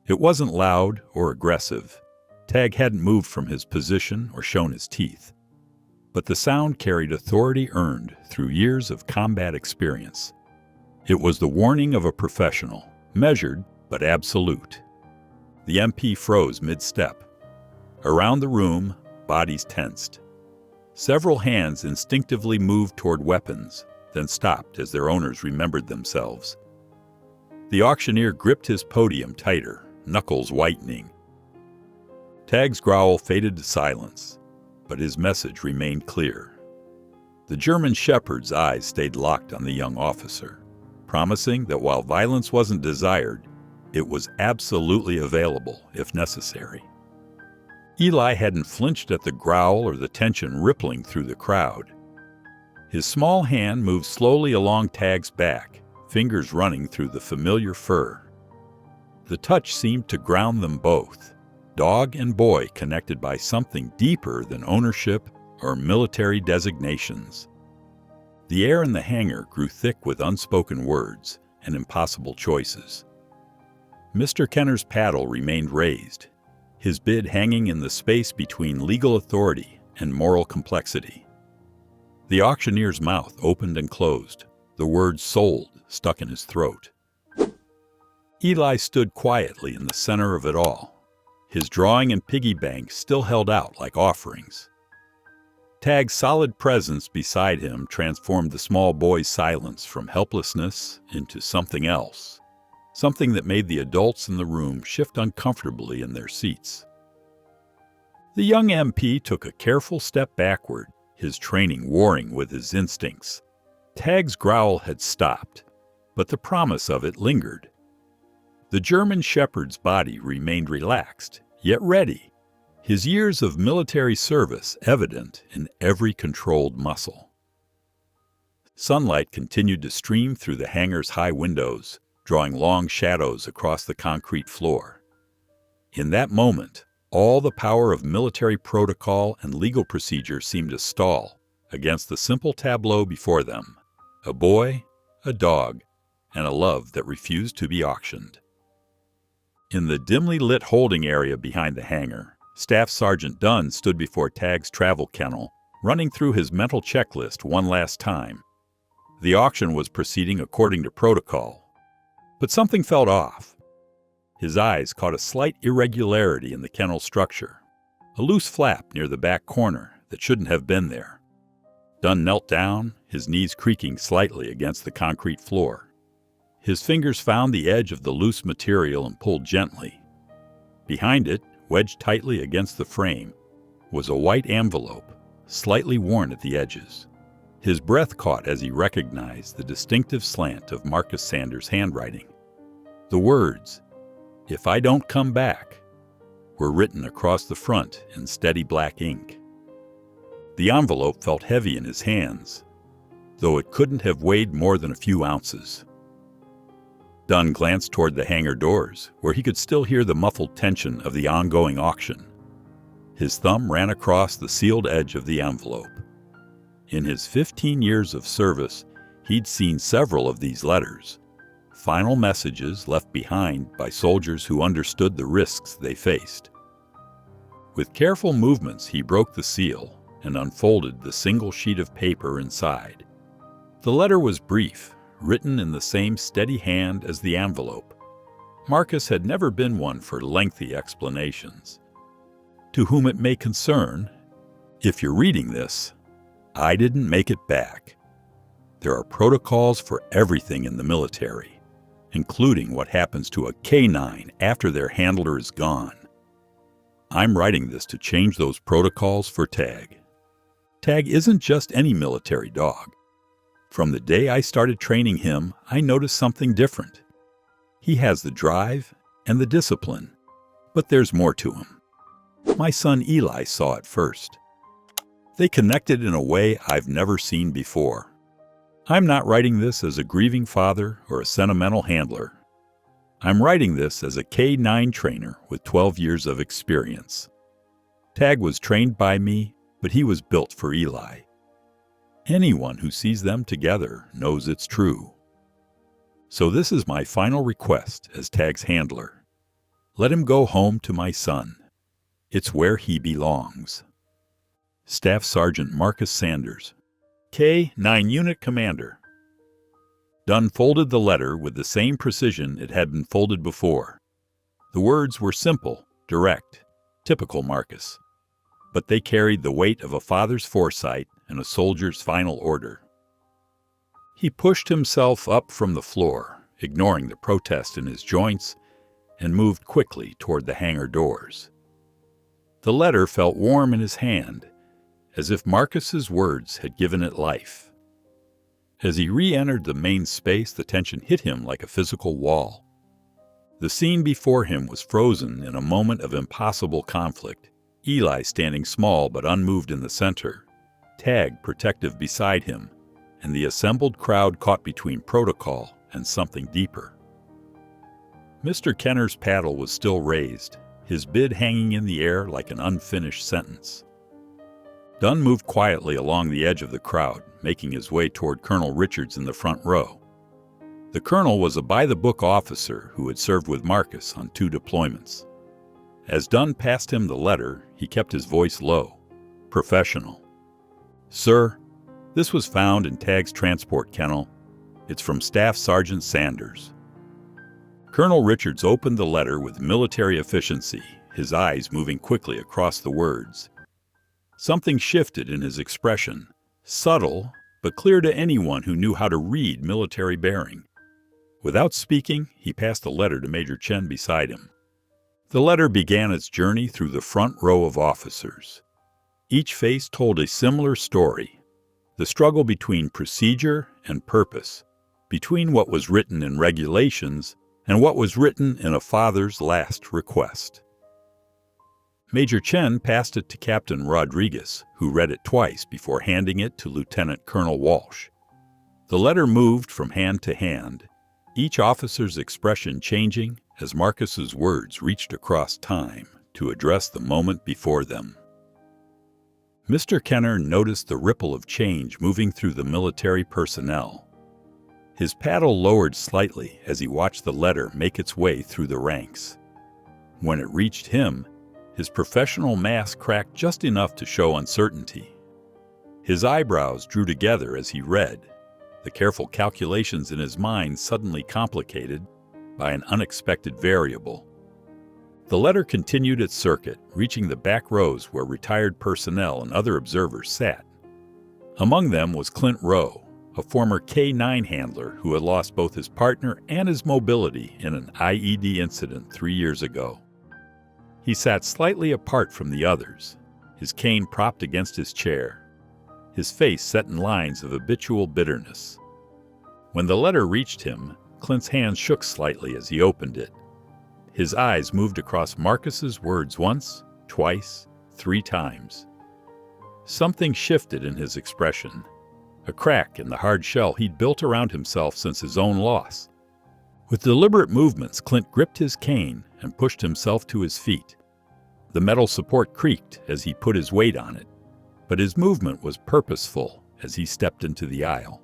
It wasn't loud or aggressive. Tag hadn't moved from his position or shown his teeth. But the sound carried authority earned through years of combat experience. It was the warning of a professional, measured but absolute. The MP froze mid-step. Around the room, bodies tensed. Several hands instinctively moved toward weapons, then stopped as their owners remembered themselves. The auctioneer gripped his podium tighter, knuckles whitening. Tag's growl faded to silence, but his message remained clear. The German shepherd's eyes stayed locked on the young officer, promising that while violence wasn't desired, it was absolutely available if necessary. Eli hadn't flinched at the growl or the tension rippling through the crowd. His small hand moved slowly along Tag's back, fingers running through the familiar fur. The touch seemed to ground them both, dog and boy connected by something deeper than ownership or military designations. The air in the hangar grew thick with unspoken words and impossible choices. Mr. Kenner's paddle remained raised, his bid hanging in the space between legal authority and moral complexity. The auctioneer's mouth opened and closed, the word "sold" stuck in his throat. Eli stood quietly in the center of it all. His drawing and piggy bank still held out like offerings. Tag's solid presence beside him transformed the small boy's silence from helplessness into something else, something that made the adults in the room shift uncomfortably in their seats. The young MP took a careful step backward, his training warring with his instincts. Tag's growl had stopped, but the promise of it lingered. The German shepherd's body remained relaxed, yet ready, his years of military service evident in every controlled muscle. Sunlight continued to stream through the hangar's high windows, drawing long shadows across the concrete floor. In that moment, all the power of military protocol and legal procedure seemed to stall against the simple tableau before them: a boy, a dog, and a love that refused to be auctioned. In the dimly lit holding area behind the hangar, Staff Sergeant Dunn stood before Tag's travel kennel, running through his mental checklist one last time. The auction was proceeding according to protocol, but something felt off. His eyes caught a slight irregularity in the kennel structure, a loose flap near the back corner that shouldn't have been there. Dunn knelt down, his knees creaking slightly against the concrete floor. His fingers found the edge of the loose material and pulled gently. Behind it, wedged tightly against the frame, was a white envelope, slightly worn at the edges. His breath caught as he recognized the distinctive slant of Marcus Sanders' handwriting. The words, "If I don't come back," were written across the front in steady black ink. The envelope felt heavy in his hands, though it couldn't have weighed more than a few ounces. Dunn glanced toward the hangar doors, where he could still hear the muffled tension of the ongoing auction. His thumb ran across the sealed edge of the envelope. In his 15 years of service, he'd seen several of these letters, final messages left behind by soldiers who understood the risks they faced. With careful movements, he broke the seal and unfolded the single sheet of paper inside. The letter was brief, written in the same steady hand as the envelope. Marcus had never been one for lengthy explanations. To whom it may concern, if you're reading this, I didn't make it back. There are protocols for everything in the military, including what happens to a canine after their handler is gone. I'm writing this to change those protocols for Tag. Tag isn't just any military dog. From the day I started training him, I noticed something different. He has the drive and the discipline, but there's more to him. My son Eli saw it first. They connected in a way I've never seen before. I'm not writing this as a grieving father or a sentimental handler. I'm writing this as a K-9 trainer with 12 years of experience. Tag was trained by me, but he was built for Eli. Anyone who sees them together knows it's true. So this is my final request as Tag's handler. Let him go home to my son. It's where he belongs. Staff Sergeant Marcus Sanders, K-9 Unit Commander. Dunn folded the letter with the same precision it had been folded before. The words were simple, direct, typical Marcus, but they carried the weight of a father's foresight and a soldier's final order. He pushed himself up from the floor, ignoring the protest in his joints, and moved quickly toward the hangar doors. The letter felt warm in his hand, as if Marcus's words had given it life. As he re-entered the main space, the tension hit him like a physical wall. The scene before him was frozen in a moment of impossible conflict, Eli standing small but unmoved in the center, Tag protective beside him, and the assembled crowd caught between protocol and something deeper. Mr. Kenner's paddle was still raised, his bid hanging in the air like an unfinished sentence. Dunn moved quietly along the edge of the crowd, making his way toward Colonel Richards in the front row. The colonel was a by-the-book officer who had served with Marcus on 2 deployments. As Dunn passed him the letter, he kept his voice low, professional. "Sir, this was found in Tagg's transport kennel. It's from Staff Sergeant Sanders." Colonel Richards opened the letter with military efficiency, his eyes moving quickly across the words. Something shifted in his expression, subtle but clear to anyone who knew how to read military bearing. Without speaking, he passed the letter to Major Chen beside him. The letter began its journey through the front row of officers. Each face told a similar story, the struggle between procedure and purpose, between what was written in regulations and what was written in a father's last request. Major Chen passed it to Captain Rodriguez, who read it twice before handing it to Lieutenant Colonel Walsh. The letter moved from hand to hand, each officer's expression changing as Marcus's words reached across time to address the moment before them. Mr. Kenner noticed the ripple of change moving through the military personnel. His paddle lowered slightly as he watched the letter make its way through the ranks. When it reached him, his professional mask cracked just enough to show uncertainty. His eyebrows drew together as he read, the careful calculations in his mind suddenly complicated by an unexpected variable. The letter continued its circuit, reaching the back rows where retired personnel and other observers sat. Among them was Clint Rowe, a former K-9 handler who had lost both his partner and his mobility in an IED incident 3 years ago. He sat slightly apart from the others, his cane propped against his chair, his face set in lines of habitual bitterness. When the letter reached him, Clint's hand shook slightly as he opened it. His eyes moved across Marcus's words once, twice, 3 times. Something shifted in his expression, a crack in the hard shell he'd built around himself since his own loss. With deliberate movements, Clint gripped his cane and pushed himself to his feet. The metal support creaked as he put his weight on it, but his movement was purposeful as he stepped into the aisle.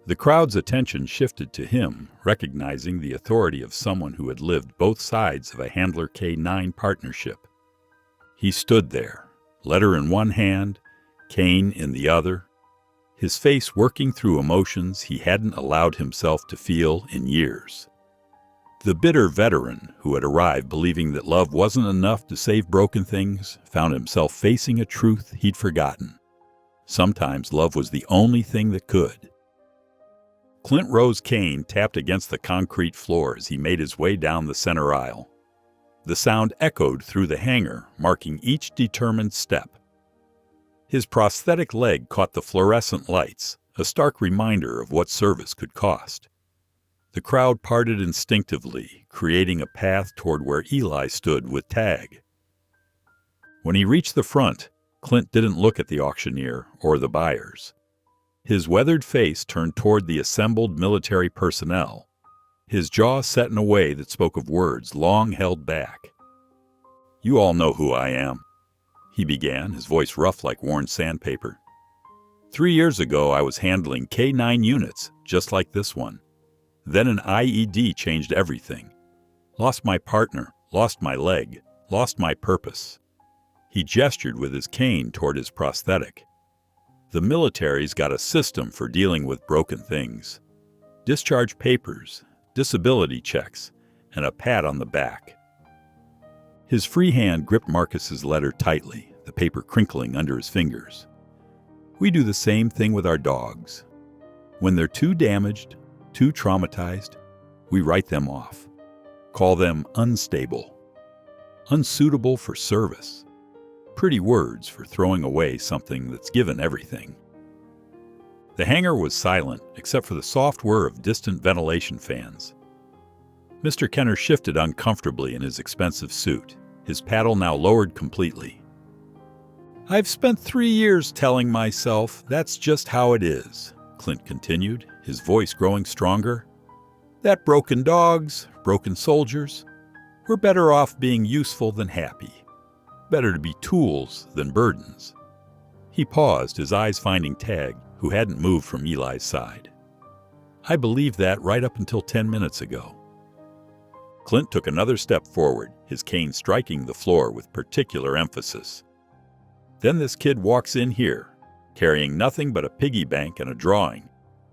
The crowd's attention shifted to him, recognizing the authority of someone who had lived both sides of a Handler K-9 partnership. He stood there, letter in one hand, cane in the other, his face working through emotions he hadn't allowed himself to feel in years. The bitter veteran who had arrived believing that love wasn't enough to save broken things found himself facing a truth he'd forgotten. Sometimes love was the only thing that could. Clint Rowe's cane tapped against the concrete floor as he made his way down the center aisle. The sound echoed through the hangar, marking each determined step. His prosthetic leg caught the fluorescent lights, a stark reminder of what service could cost. The crowd parted instinctively, creating a path toward where Eli stood with Tag. When he reached the front, Clint didn't look at the auctioneer or the buyers. His weathered face turned toward the assembled military personnel, his jaw set in a way that spoke of words long held back. "You all know who I am," he began, his voice rough like worn sandpaper. 3 years ago, I was handling K-9 units, just like this one. Then an IED changed everything. Lost my partner, lost my leg, lost my purpose. He gestured with his cane toward his prosthetic. The military's got a system for dealing with broken things. Discharge papers, disability checks, and a pat on the back. His free hand gripped Marcus's letter tightly, the paper crinkling under his fingers. We do the same thing with our dogs. When they're too damaged, too traumatized, we write them off. Call them unstable, unsuitable for service. Pretty words for throwing away something that's given everything. The hangar was silent, except for the soft whir of distant ventilation fans. Mr. Kenner shifted uncomfortably in his expensive suit, his paddle now lowered completely. I've spent 3 years telling myself that's just how it is, Clint continued, his voice growing stronger, that broken dogs, broken soldiers, we're better off being useful than happy. Better to be tools than burdens. He paused, his eyes finding Tag, who hadn't moved from Eli's side. I believed that right up until 10 minutes ago. Clint took another step forward, his cane striking the floor with particular emphasis. Then this kid walks in here, carrying nothing but a piggy bank and a drawing.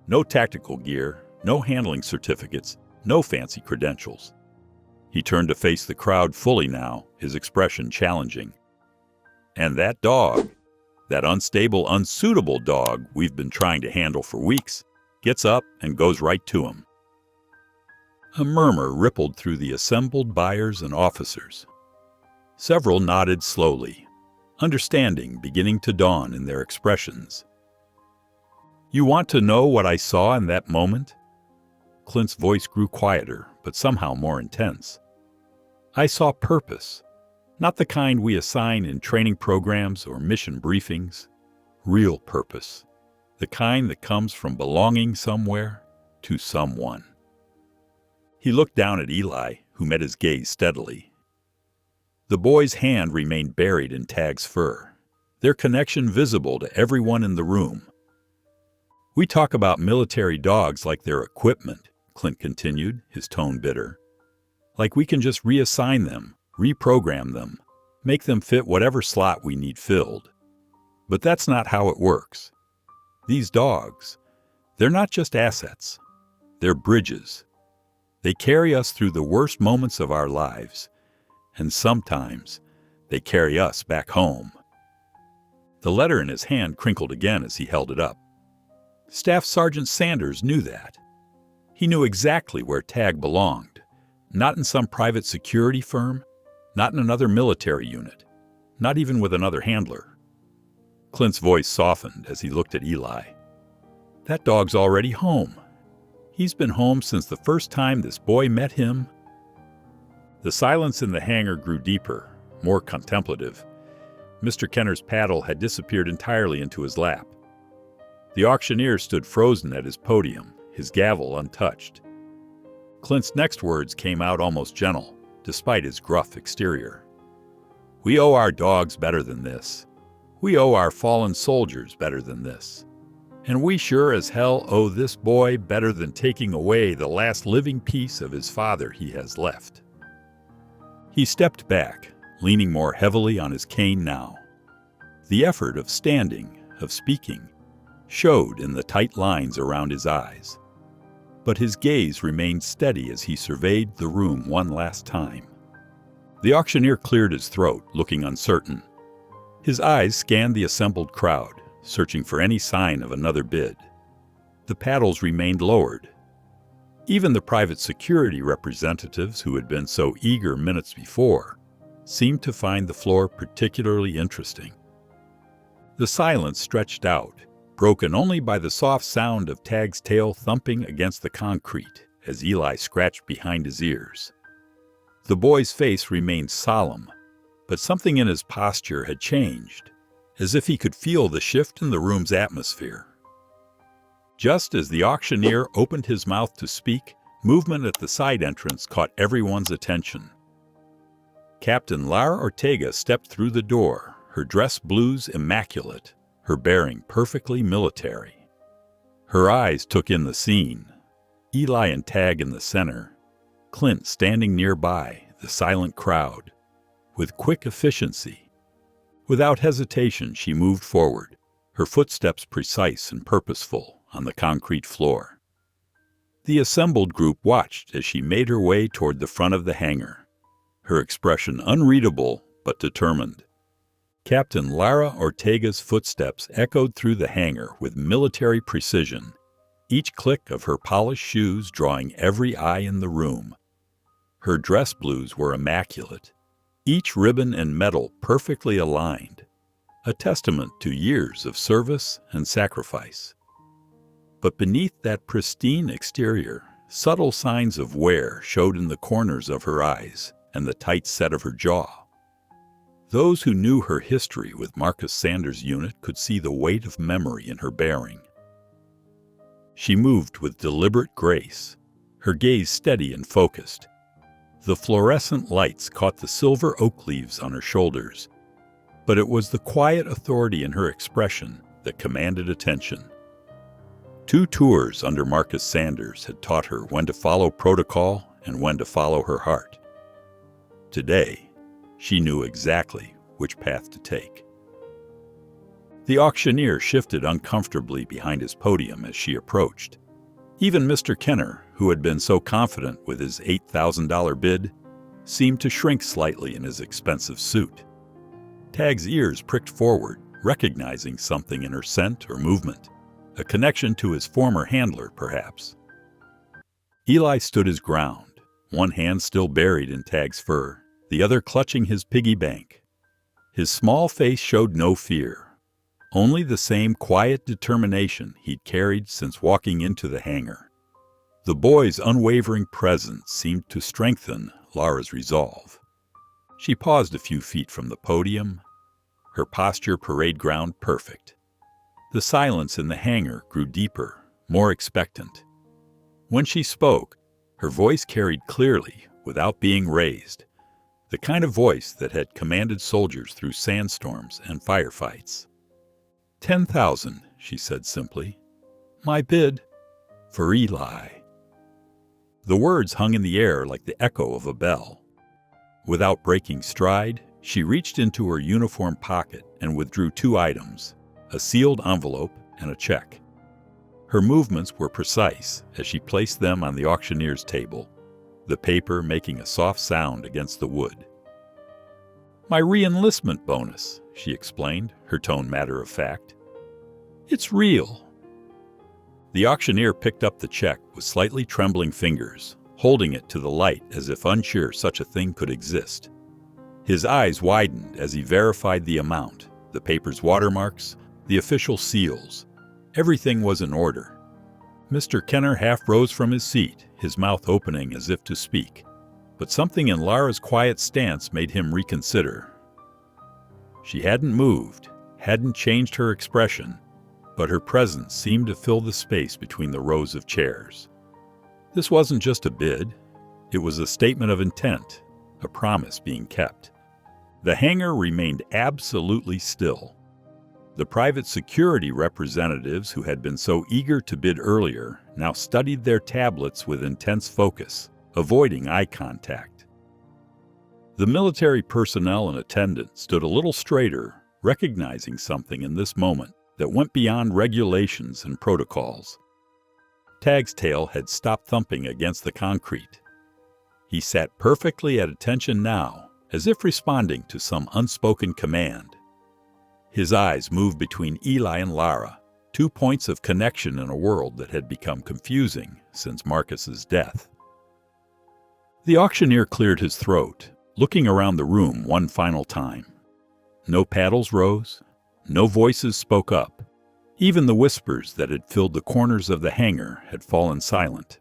No tactical gear, no handling certificates, no fancy credentials. He turned to face the crowd fully now, his expression challenging. And that dog, that unstable, unsuitable dog we've been trying to handle for weeks, gets up and goes right to him. A murmur rippled through the assembled buyers and officers. Several nodded slowly, understanding beginning to dawn in their expressions. You want to know what I saw in that moment? Clint's voice grew quieter, but somehow more intense. I saw purpose, not the kind we assign in training programs or mission briefings. Real purpose, the kind that comes from belonging somewhere to someone. He looked down at Eli, who met his gaze steadily. The boy's hand remained buried in Tag's fur, their connection visible to everyone in the room. We talk about military dogs like they're equipment, Clint continued, his tone bitter. Like we can just reassign them, reprogram them, make them fit whatever slot we need filled. But that's not how it works. These dogs, they're not just assets. They're bridges. They carry us through the worst moments of our lives, and sometimes they carry us back home. The letter in his hand crinkled again as he held it up. Staff Sergeant Sanders knew that. He knew exactly where Tag belonged, not in some private security firm, not in another military unit, not even with another handler. Clint's voice softened as he looked at Eli. That dog's already home. He's been home since the first time this boy met him. The silence in the hangar grew deeper, more contemplative. Mr. Kenner's paddle had disappeared entirely into his lap. The auctioneer stood frozen at his podium, his gavel untouched. Clint's next words came out almost gentle, despite his gruff exterior. We owe our dogs better than this. We owe our fallen soldiers better than this. And we sure as hell owe this boy better than taking away the last living piece of his father he has left. He stepped back, leaning more heavily on his cane now. The effort of standing, of speaking, showed in the tight lines around his eyes. But his gaze remained steady as he surveyed the room one last time. The auctioneer cleared his throat, looking uncertain. His eyes scanned the assembled crowd, searching for any sign of another bid. The paddles remained lowered. Even the private security representatives who had been so eager minutes before seemed to find the floor particularly interesting. The silence stretched out, broken only by the soft sound of Tag's tail thumping against the concrete as Eli scratched behind his ears. The boy's face remained solemn, but something in his posture had changed, as if he could feel the shift in the room's atmosphere. Just as the auctioneer opened his mouth to speak, movement at the side entrance caught everyone's attention. Captain Lara Ortega stepped through the door, her dress blues immaculate, her bearing perfectly military. Her eyes took in the scene. Eli and Tag in the center, Clint standing nearby, the silent crowd. With quick efficiency, without hesitation, she moved forward, her footsteps precise and purposeful on the concrete floor. The assembled group watched as she made her way toward the front of the hangar, her expression unreadable but determined. Captain Lara Ortega's footsteps echoed through the hangar with military precision, each click of her polished shoes drawing every eye in the room. Her dress blues were immaculate, each ribbon and medal perfectly aligned, a testament to years of service and sacrifice. But beneath that pristine exterior, subtle signs of wear showed in the corners of her eyes and the tight set of her jaw. Those who knew her history with Marcus Sanders' unit could see the weight of memory in her bearing. She moved with deliberate grace, her gaze steady and focused. The fluorescent lights caught the silver oak leaves on her shoulders, but it was the quiet authority in her expression that commanded attention. 2 tours under Marcus Sanders had taught her when to follow protocol and when to follow her heart. Today, she knew exactly which path to take. The auctioneer shifted uncomfortably behind his podium as she approached. Even Mr. Kenner, who had been so confident with his $8,000 bid, seemed to shrink slightly in his expensive suit. Tag's ears pricked forward, recognizing something in her scent or movement, a connection to his former handler, perhaps. Eli stood his ground, one hand still buried in Tag's fur, the other clutching his piggy bank. His small face showed no fear, only the same quiet determination he'd carried since walking into the hangar. The boy's unwavering presence seemed to strengthen Lara's resolve. She paused a few feet from the podium, her posture parade ground perfect. The silence in the hangar grew deeper, more expectant. When she spoke, her voice carried clearly without being raised, the kind of voice that had commanded soldiers through sandstorms and firefights. 10,000, she said simply. My bid for Eli. The words hung in the air like the echo of a bell. Without breaking stride, she reached into her uniform pocket and withdrew 2 items, a sealed envelope and a check. Her movements were precise as she placed them on the auctioneer's table, the paper making a soft sound against the wood. My re-enlistment bonus, she explained, her tone matter-of-fact. It's real. The auctioneer picked up the check with slightly trembling fingers, holding it to the light as if unsure such a thing could exist. His eyes widened as he verified the amount, the paper's watermarks, the official seals. Everything was in order. Mr. Kenner half rose from his seat, his mouth opening as if to speak, but something in Lara's quiet stance made him reconsider. She hadn't moved, hadn't changed her expression, but her presence seemed to fill the space between the rows of chairs. This wasn't just a bid, it was a statement of intent, a promise being kept. The hangar remained absolutely still. The private security representatives who had been so eager to bid earlier now studied their tablets with intense focus, avoiding eye contact. The military personnel in attendance stood a little straighter, recognizing something in this moment that went beyond regulations and protocols. Tag's tail had stopped thumping against the concrete. He sat perfectly at attention now, as if responding to some unspoken command. His eyes moved between Eli and Lara, 2 points of connection in a world that had become confusing since Marcus's death. The auctioneer cleared his throat, looking around the room one final time. No paddles rose, no voices spoke up. Even the whispers that had filled the corners of the hangar had fallen silent.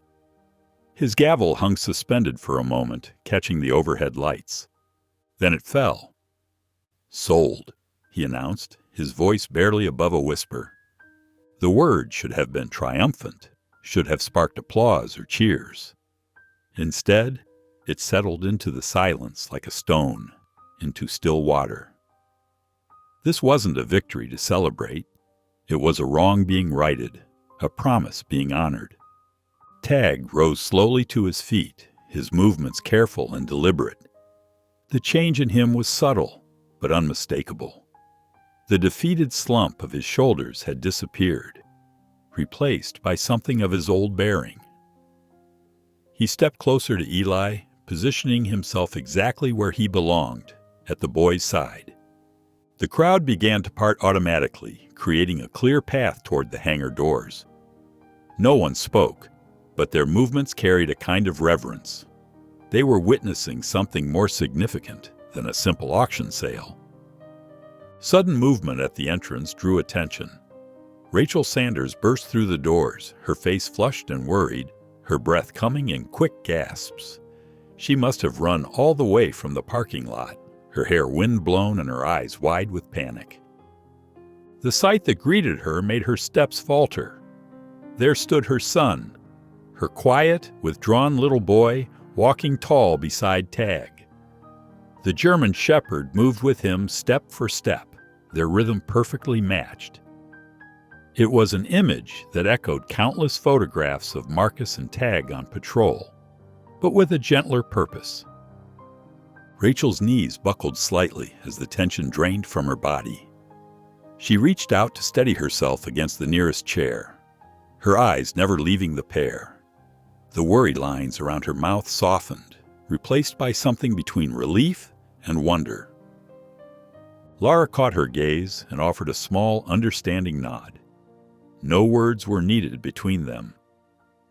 His gavel hung suspended for a moment, catching the overhead lights. Then it fell. Sold, he announced, his voice barely above a whisper. The word should have been triumphant, should have sparked applause or cheers. Instead, it settled into the silence like a stone, into still water. This wasn't a victory to celebrate. It was a wrong being righted, a promise being honored. Tag rose slowly to his feet, his movements careful and deliberate. The change in him was subtle, but unmistakable. The defeated slump of his shoulders had disappeared, replaced by something of his old bearing. He stepped closer to Eli, positioning himself exactly where he belonged, at the boy's side. The crowd began to part automatically, creating a clear path toward the hangar doors. No one spoke, but their movements carried a kind of reverence. They were witnessing something more significant than a simple auction sale. Sudden movement at the entrance drew attention. Rachel Sanders burst through the doors, her face flushed and worried, her breath coming in quick gasps. She must have run all the way from the parking lot, her hair wind-blown and her eyes wide with panic. The sight that greeted her made her steps falter. there stood her son, her quiet, withdrawn little boy, walking tall beside Tag. The German shepherd moved with him step for step, their rhythm perfectly matched. It was an image that echoed countless photographs of Marcus and Tag on patrol, but with a gentler purpose. Rachel's knees buckled slightly as the tension drained from her body. She reached out to steady herself against the nearest chair, her eyes never leaving the pair. The worried lines around her mouth softened, replaced by something between relief and wonder. Lara caught her gaze and offered a small, understanding nod. No words were needed between them.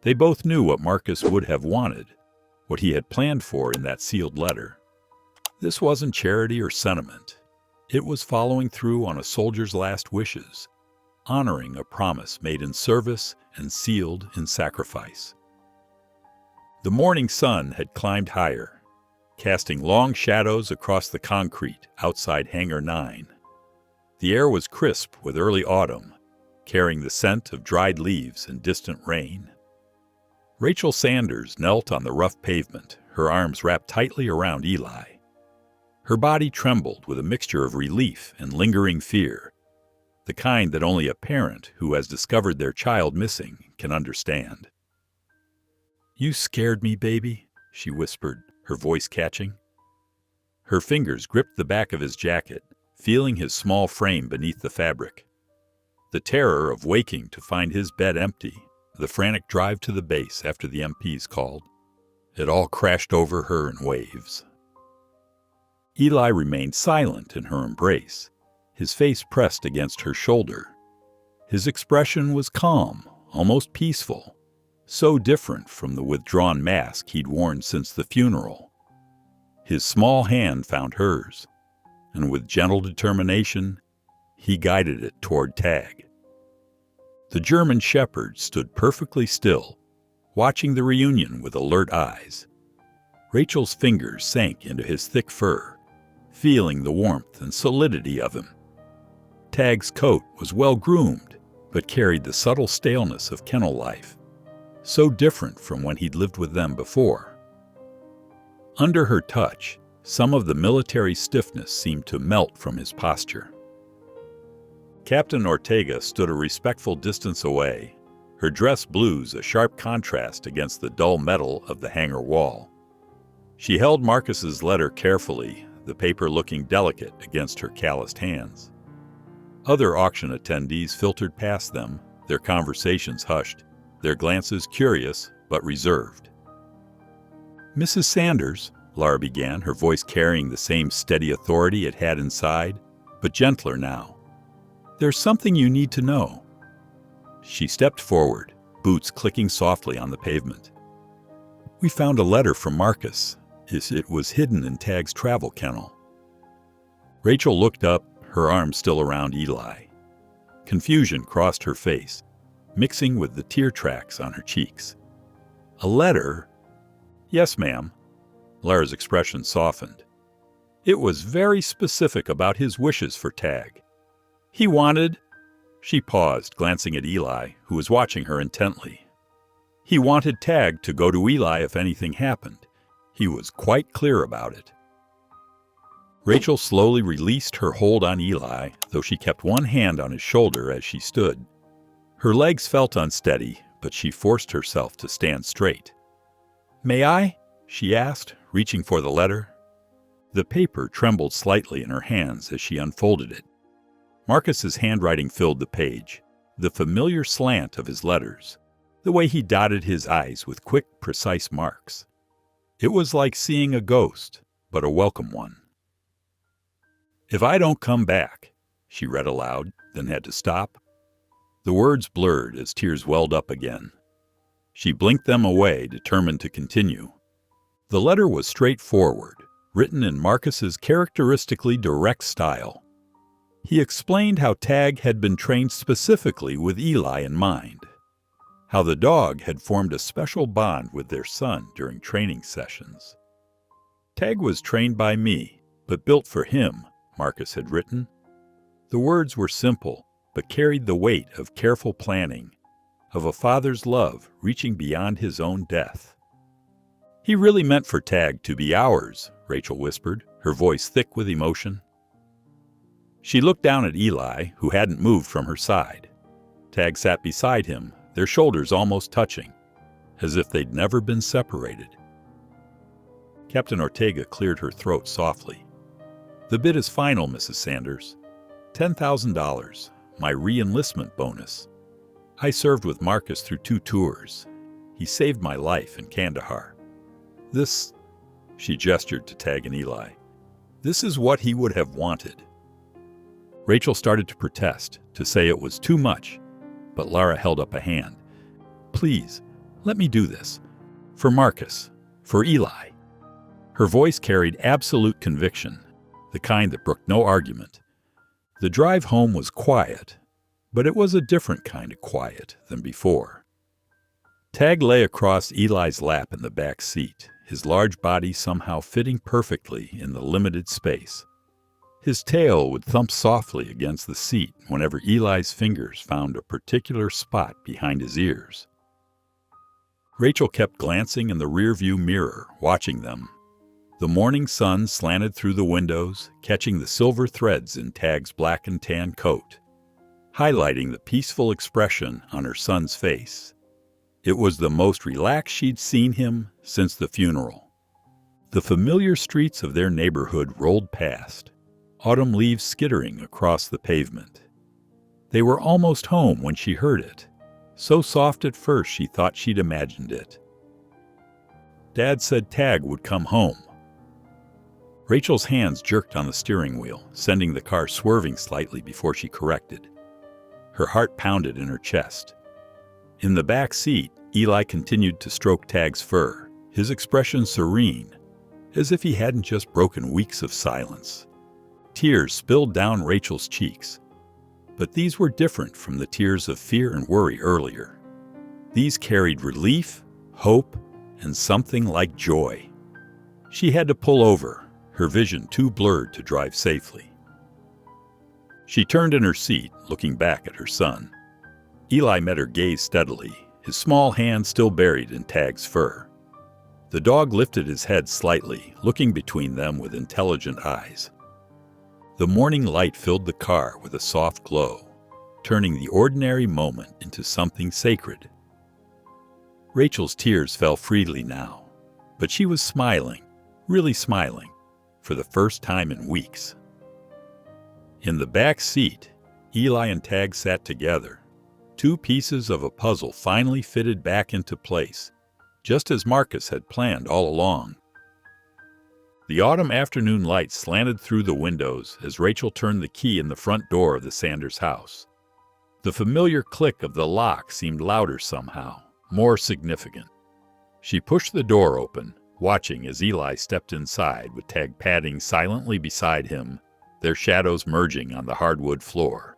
They both knew what Marcus would have wanted, what he had planned for in that sealed letter. This wasn't charity or sentiment. It was following through on a soldier's last wishes, honoring a promise made in service and sealed in sacrifice. The morning sun had climbed higher, casting long shadows across the concrete outside Hangar 9. The air was crisp with early autumn, carrying the scent of dried leaves and distant rain. Rachel Sanders knelt on the rough pavement, her arms wrapped tightly around Eli. Her body trembled with a mixture of relief and lingering fear, the kind that only a parent who has discovered their child missing can understand. "You scared me, baby," she whispered, her voice catching. Her fingers gripped the back of his jacket, feeling his small frame beneath the fabric. The terror of waking to find his bed empty, the frantic drive to the base after the MPs called, it all crashed over her in waves. Eli remained silent in her embrace, his face pressed against her shoulder. His expression was calm, almost peaceful, so different from the withdrawn mask he'd worn since the funeral. His small hand found hers, and with gentle determination, he guided it toward Tag. The German shepherd stood perfectly still, watching the reunion with alert eyes. Rachel's fingers sank into his thick fur, feeling the warmth and solidity of him. Tag's coat was well-groomed, but carried the subtle staleness of kennel life, so different from when he'd lived with them before. Under her touch, some of the military stiffness seemed to melt from his posture. Captain Ortega stood a respectful distance away, her dress blues a sharp contrast against the dull metal of the hangar wall. She held Marcus's letter carefully, the paper looking delicate against her calloused hands. Other auction attendees filtered past them, their conversations hushed, their glances curious but reserved. "Mrs. Sanders," Lara began, her voice carrying the same steady authority it had inside, but gentler now. "There's something you need to know." She stepped forward, boots clicking softly on the pavement. "We found a letter from Marcus. It was hidden in Tag's travel kennel." Rachel looked up, her arms still around Eli. Confusion crossed her face, mixing with the tear tracks on her cheeks. "A letter?" "Yes, ma'am." Lara's expression softened. "It was very specific about his wishes for Tag. He wanted—" She paused, glancing at Eli, who was watching her intently. "He wanted Tag to go to Eli if anything happened. He was quite clear about it." Rachel slowly released her hold on Eli, though she kept one hand on his shoulder as she stood. Her legs felt unsteady, but she forced herself to stand straight. "May I?" she asked, reaching for the letter. The paper trembled slightly in her hands as she unfolded it. Marcus's handwriting filled the page, the familiar slant of his letters, the way he dotted his I's with quick, precise marks. It was like seeing a ghost, but a welcome one. "If I don't come back," she read aloud, then had to stop. The words blurred as tears welled up again. She blinked them away, determined to continue. The letter was straightforward, written in Marcus's characteristically direct style. He explained how Tag had been trained specifically with Eli in mind, how the dog had formed a special bond with their son during training sessions. "Tag was trained by me, but built for him," Marcus had written. The words were simple, but carried the weight of careful planning, of a father's love reaching beyond his own death. "He really meant for Tag to be ours," Rachel whispered, her voice thick with emotion. She looked down at Eli, who hadn't moved from her side. Tag sat beside him, their shoulders almost touching, as if they'd never been separated. Captain Ortega cleared her throat softly. "The bid is final, Mrs. Sanders. $10,000, my re-enlistment bonus. I served with Marcus through 2 tours. He saved my life in Kandahar. This," she gestured to Tag and Eli, "this is what he would have wanted." Rachel started to protest, to say it was too much, but Lara held up a hand. "Please, let me do this. For Marcus. For Eli." Her voice carried absolute conviction, the kind that brooked no argument. The drive home was quiet, but it was a different kind of quiet than before. Tag lay across Eli's lap in the back seat, his large body somehow fitting perfectly in the limited space. His tail would thump softly against the seat whenever Eli's fingers found a particular spot behind his ears. Rachel kept glancing in the rearview mirror, watching them. The morning sun slanted through the windows, catching the silver threads in Tag's black and tan coat, highlighting the peaceful expression on her son's face. It was the most relaxed she'd seen him since the funeral. The familiar streets of their neighborhood rolled past, autumn leaves skittering across the pavement. They were almost home when she heard it, so soft at first she thought she'd imagined it. Dad said Tag would come home. Rachel's hands jerked on the steering wheel, sending the car swerving slightly before she corrected. Her heart pounded in her chest. In the back seat, Eli continued to stroke Tag's fur, his expression serene, as if he hadn't just broken weeks of silence. Tears spilled down Rachel's cheeks, but these were different from the tears of fear and worry earlier. These carried relief, hope, and something like joy. She had to pull over, her vision too blurred to drive safely. She turned in her seat, looking back at her son. Eli met her gaze steadily, his small hand still buried in Tag's fur. The dog lifted his head slightly, looking between them with intelligent eyes. The morning light filled the car with a soft glow, turning the ordinary moment into something sacred. Rachel's tears fell freely now, but she was smiling, really smiling, for the first time in weeks. In the back seat, Eli and Tag sat together, 2 pieces of a puzzle finally fitted back into place, just as Marcus had planned all along. The autumn afternoon light slanted through the windows as Rachel turned the key in the front door of the Sanders house. The familiar click of the lock seemed louder somehow, more significant. She pushed the door open, watching as Eli stepped inside with Tag padding silently beside him, their shadows merging on the hardwood floor.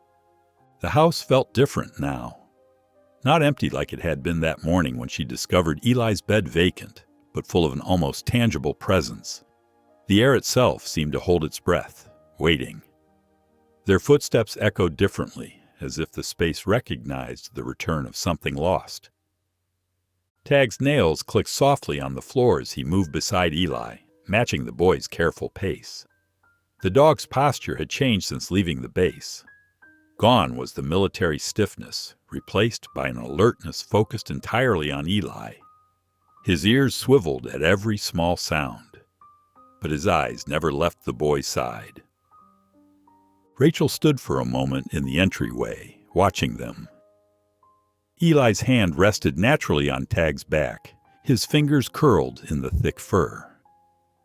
The house felt different now. Not empty like it had been that morning when she discovered Eli's bed vacant, but full of an almost tangible presence. The air itself seemed to hold its breath, waiting. Their footsteps echoed differently, as if the space recognized the return of something lost. Tag's nails clicked softly on the floor as he moved beside Eli, matching the boy's careful pace. The dog's posture had changed since leaving the base. Gone was the military stiffness, replaced by an alertness focused entirely on Eli. His ears swiveled at every small sound, but his eyes never left the boy's side. Rachel stood for a moment in the entryway, watching them. Eli's hand rested naturally on Tag's back, his fingers curled in the thick fur.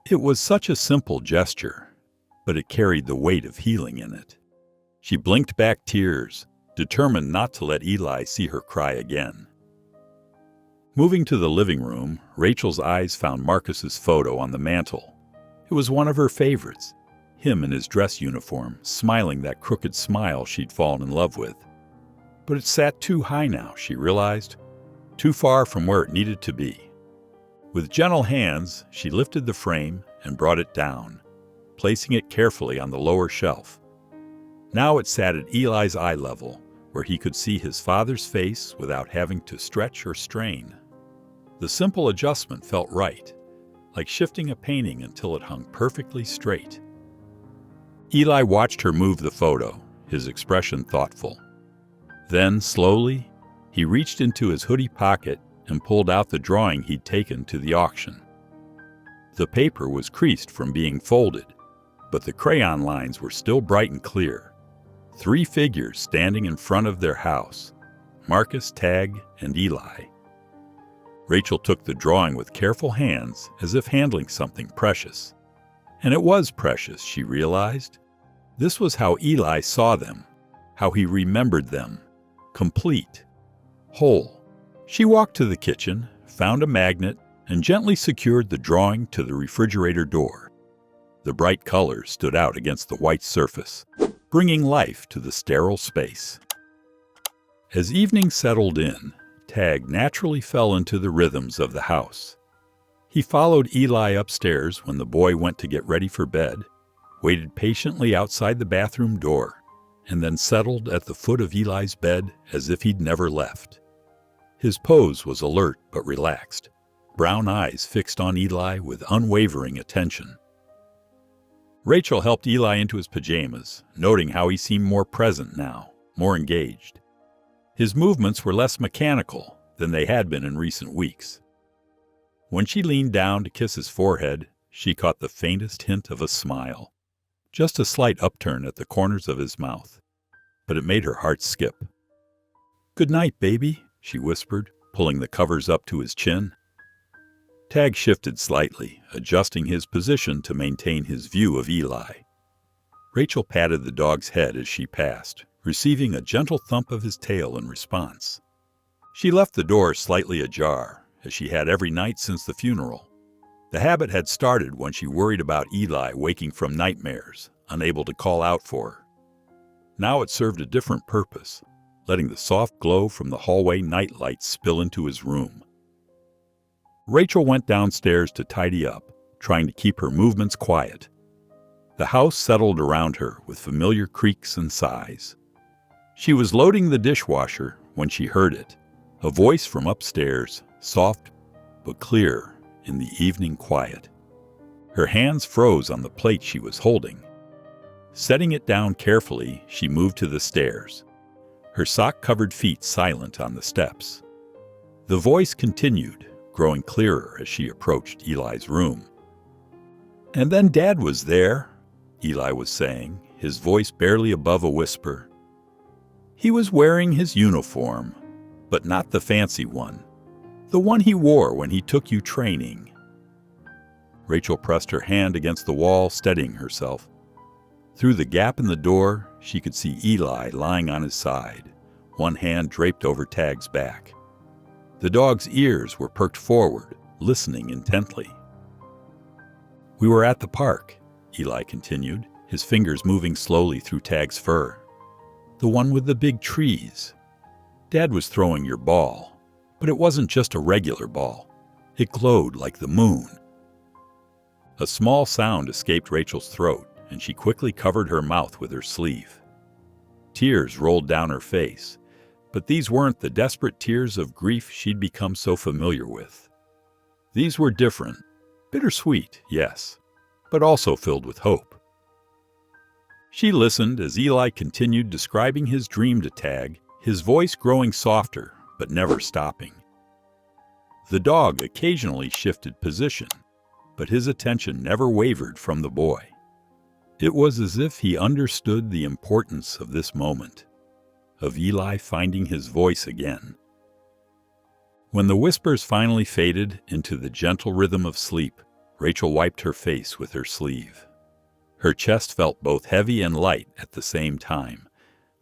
It was such a simple gesture, but it carried the weight of healing in it. She blinked back tears, determined not to let Eli see her cry again. Moving to the living room, Rachel's eyes found Marcus's photo on the mantel. It was one of her favorites, him in his dress uniform, smiling that crooked smile she'd fallen in love with. But it sat too high now, she realized, too far from where it needed to be. With gentle hands, she lifted the frame and brought it down, placing it carefully on the lower shelf. Now it sat at Eli's eye level, where he could see his father's face without having to stretch or strain. The simple adjustment felt right, like shifting a painting until it hung perfectly straight. Eli watched her move the photo, his expression thoughtful. Then, slowly, he reached into his hoodie pocket and pulled out the drawing he'd taken to the auction. The paper was creased from being folded, but the crayon lines were still bright and clear. 3 figures standing in front of their house: Marcus, Tag, and Eli. Rachel took the drawing with careful hands, as if handling something precious. And it was precious, she realized. This was how Eli saw them, how he remembered them, complete, whole. She walked to the kitchen, found a magnet, and gently secured the drawing to the refrigerator door. The bright colors stood out against the white surface, bringing life to the sterile space. As evening settled in, Tag naturally fell into the rhythms of the house. He followed Eli upstairs when the boy went to get ready for bed, waited patiently outside the bathroom door, and then settled at the foot of Eli's bed as if he'd never left. His pose was alert but relaxed, brown eyes fixed on Eli with unwavering attention. Rachel helped Eli into his pajamas, noting how he seemed more present now, more engaged. His movements were less mechanical than they had been in recent weeks. When she leaned down to kiss his forehead, she caught the faintest hint of a smile, just a slight upturn at the corners of his mouth, but it made her heart skip. "Good night, baby," she whispered, pulling the covers up to his chin. Tag shifted slightly, adjusting his position to maintain his view of Eli. Rachel patted the dog's head as she passed, receiving a gentle thump of his tail in response. She left the door slightly ajar, as she had every night since the funeral. The habit had started when she worried about Eli waking from nightmares, unable to call out for her. Now it served a different purpose, letting the soft glow from the hallway night lights spill into his room. Rachel went downstairs to tidy up, trying to keep her movements quiet. The house settled around her with familiar creaks and sighs. She was loading the dishwasher when she heard it, a voice from upstairs, soft but clear in the evening quiet. Her hands froze on the plate she was holding. Setting it down carefully, she moved to the stairs, her sock-covered feet silent on the steps. The voice continued, growing clearer as she approached Eli's room. "And then Dad was there," Eli was saying, his voice barely above a whisper. "He was wearing his uniform, but not the fancy one. The one he wore when he took you training." Rachel pressed her hand against the wall, steadying herself. Through the gap in the door, she could see Eli lying on his side, one hand draped over Tag's back. The dog's ears were perked forward, listening intently. "We were at the park," Eli continued, his fingers moving slowly through Tag's fur. "The one with the big trees. Dad was throwing your ball, but it wasn't just a regular ball. It glowed like the moon." A small sound escaped Rachel's throat, and she quickly covered her mouth with her sleeve. Tears rolled down her face, but these weren't the desperate tears of grief she'd become so familiar with. These were different, bittersweet, yes, but also filled with hope. She listened as Eli continued describing his dream to Tag, his voice growing softer, but never stopping. The dog occasionally shifted position, but his attention never wavered from the boy. It was as if he understood the importance of this moment, of Eli finding his voice again. When the whispers finally faded into the gentle rhythm of sleep, Rachel wiped her face with her sleeve. Her chest felt both heavy and light at the same time,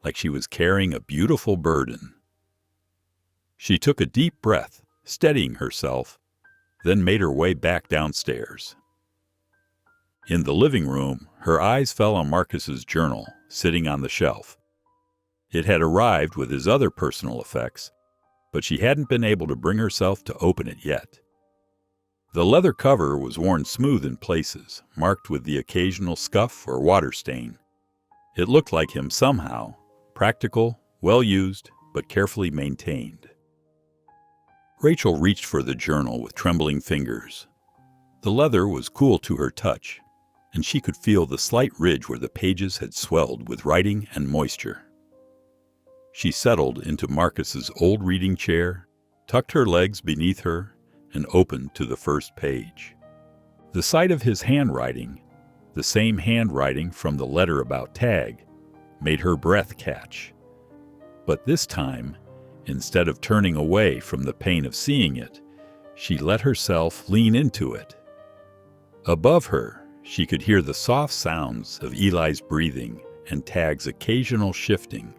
like she was carrying a beautiful burden. She took a deep breath, steadying herself, then made her way back downstairs. In the living room, her eyes fell on Marcus's journal, sitting on the shelf. It had arrived with his other personal effects, but she hadn't been able to bring herself to open it yet. The leather cover was worn smooth in places, marked with the occasional scuff or water stain. It looked like him somehow, practical well used but carefully maintained. Rachel reached for the journal with trembling fingers. The leather was cool to her touch, and she could feel the slight ridge where the pages had swelled with writing and moisture. She settled into Marcus's old reading chair, tucked her legs beneath her, and opened to the first page. The sight of his handwriting, the same handwriting from the letter about Tag, made her breath catch. But this time, instead of turning away from the pain of seeing it, she let herself lean into it. Above her, she could hear the soft sounds of Eli's breathing and Tag's occasional shifting,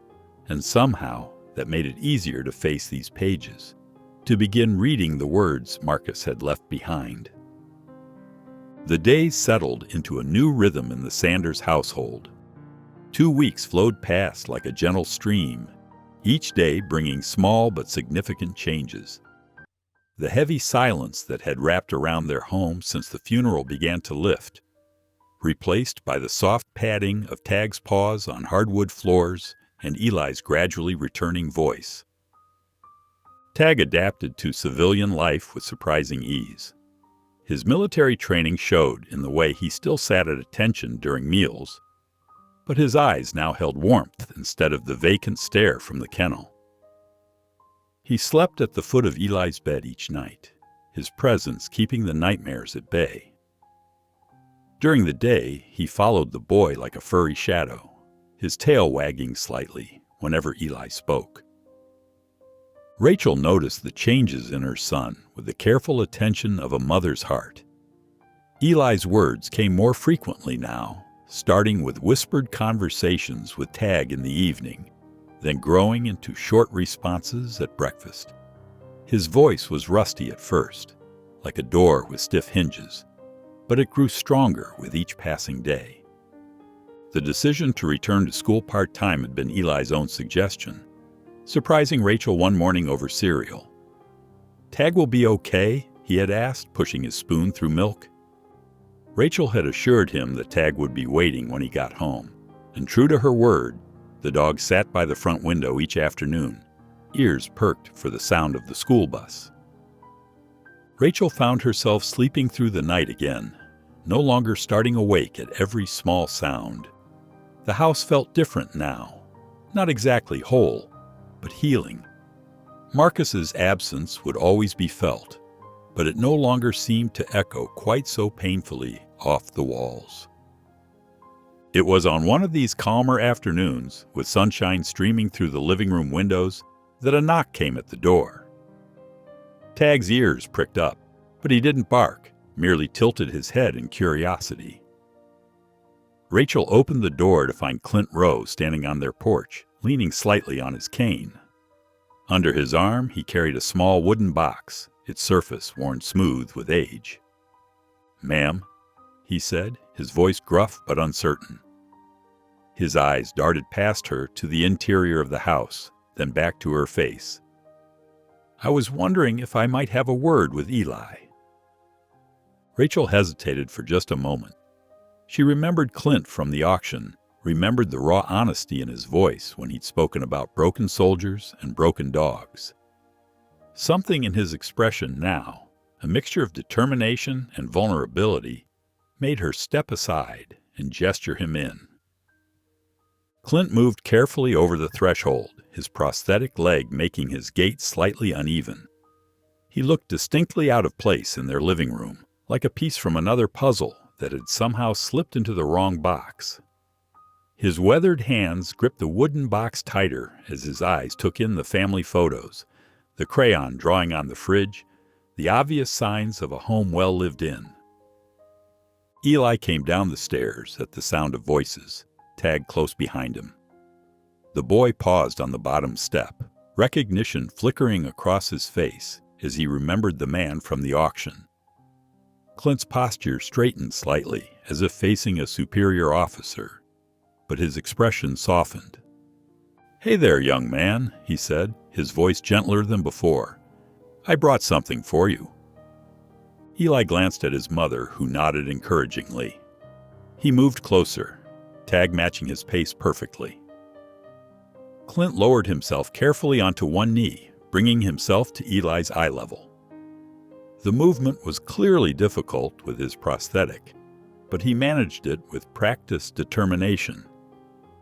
and somehow that made it easier to face these pages, to begin reading the words Marcus had left behind. The days settled into a new rhythm in the Sanders household. 2 weeks flowed past like a gentle stream, each day bringing small but significant changes. The heavy silence that had wrapped around their home since the funeral began to lift, replaced by the soft padding of Tag's paws on hardwood floors and Eli's gradually returning voice. Tag adapted to civilian life with surprising ease. His military training showed in the way he still sat at attention during meals, but his eyes now held warmth instead of the vacant stare from the kennel. He slept at the foot of Eli's bed each night, his presence keeping the nightmares at bay. During the day, he followed the boy like a furry shadow, his tail wagging slightly whenever Eli spoke. Rachel noticed the changes in her son with the careful attention of a mother's heart. Eli's words came more frequently now, starting with whispered conversations with Tag in the evening, then growing into short responses at breakfast. His voice was rusty at first, like a door with stiff hinges, but it grew stronger with each passing day. The decision to return to school part-time had been Eli's own suggestion, surprising Rachel one morning over cereal. "Tag will be okay?" he had asked, pushing his spoon through milk. Rachel had assured him that Tag would be waiting when he got home, and true to her word, the dog sat by the front window each afternoon, ears perked for the sound of the school bus. Rachel found herself sleeping through the night again, no longer starting awake at every small sound. The house felt different now, not exactly whole, but healing. Marcus's absence would always be felt, but it no longer seemed to echo quite so painfully off the walls. It was on one of these calmer afternoons, with sunshine streaming through the living room windows, that a knock came at the door. Tag's ears pricked up, but he didn't bark, merely tilted his head in curiosity. Rachel opened the door to find Clint Rowe standing on their porch, leaning slightly on his cane. Under his arm, he carried a small wooden box, its surface worn smooth with age. "Ma'am," he said, his voice gruff but uncertain. His eyes darted past her to the interior of the house, then back to her face. "I was wondering if I might have a word with Eli." Rachel hesitated for just a moment. She remembered Clint from the auction, remembered the raw honesty in his voice when he'd spoken about broken soldiers and broken dogs. Something in his expression now, a mixture of determination and vulnerability, made her step aside and gesture him in. Clint moved carefully over the threshold, his prosthetic leg making his gait slightly uneven. He looked distinctly out of place in their living room, like a piece from another puzzle that had somehow slipped into the wrong box. His weathered hands gripped the wooden box tighter as his eyes took in the family photos, the crayon drawing on the fridge, the obvious signs of a home well lived in. Eli came down the stairs at the sound of voices, Tag close behind him. The boy paused on the bottom step, recognition flickering across his face as he remembered the man from the auction. Clint's posture straightened slightly, as if facing a superior officer, but his expression softened. "Hey there, young man," he said, his voice gentler than before. "I brought something for you." Eli glanced at his mother, who nodded encouragingly. He moved closer, Tag matching his pace perfectly. Clint lowered himself carefully onto one knee, bringing himself to Eli's eye level. The movement was clearly difficult with his prosthetic, but he managed it with practiced determination.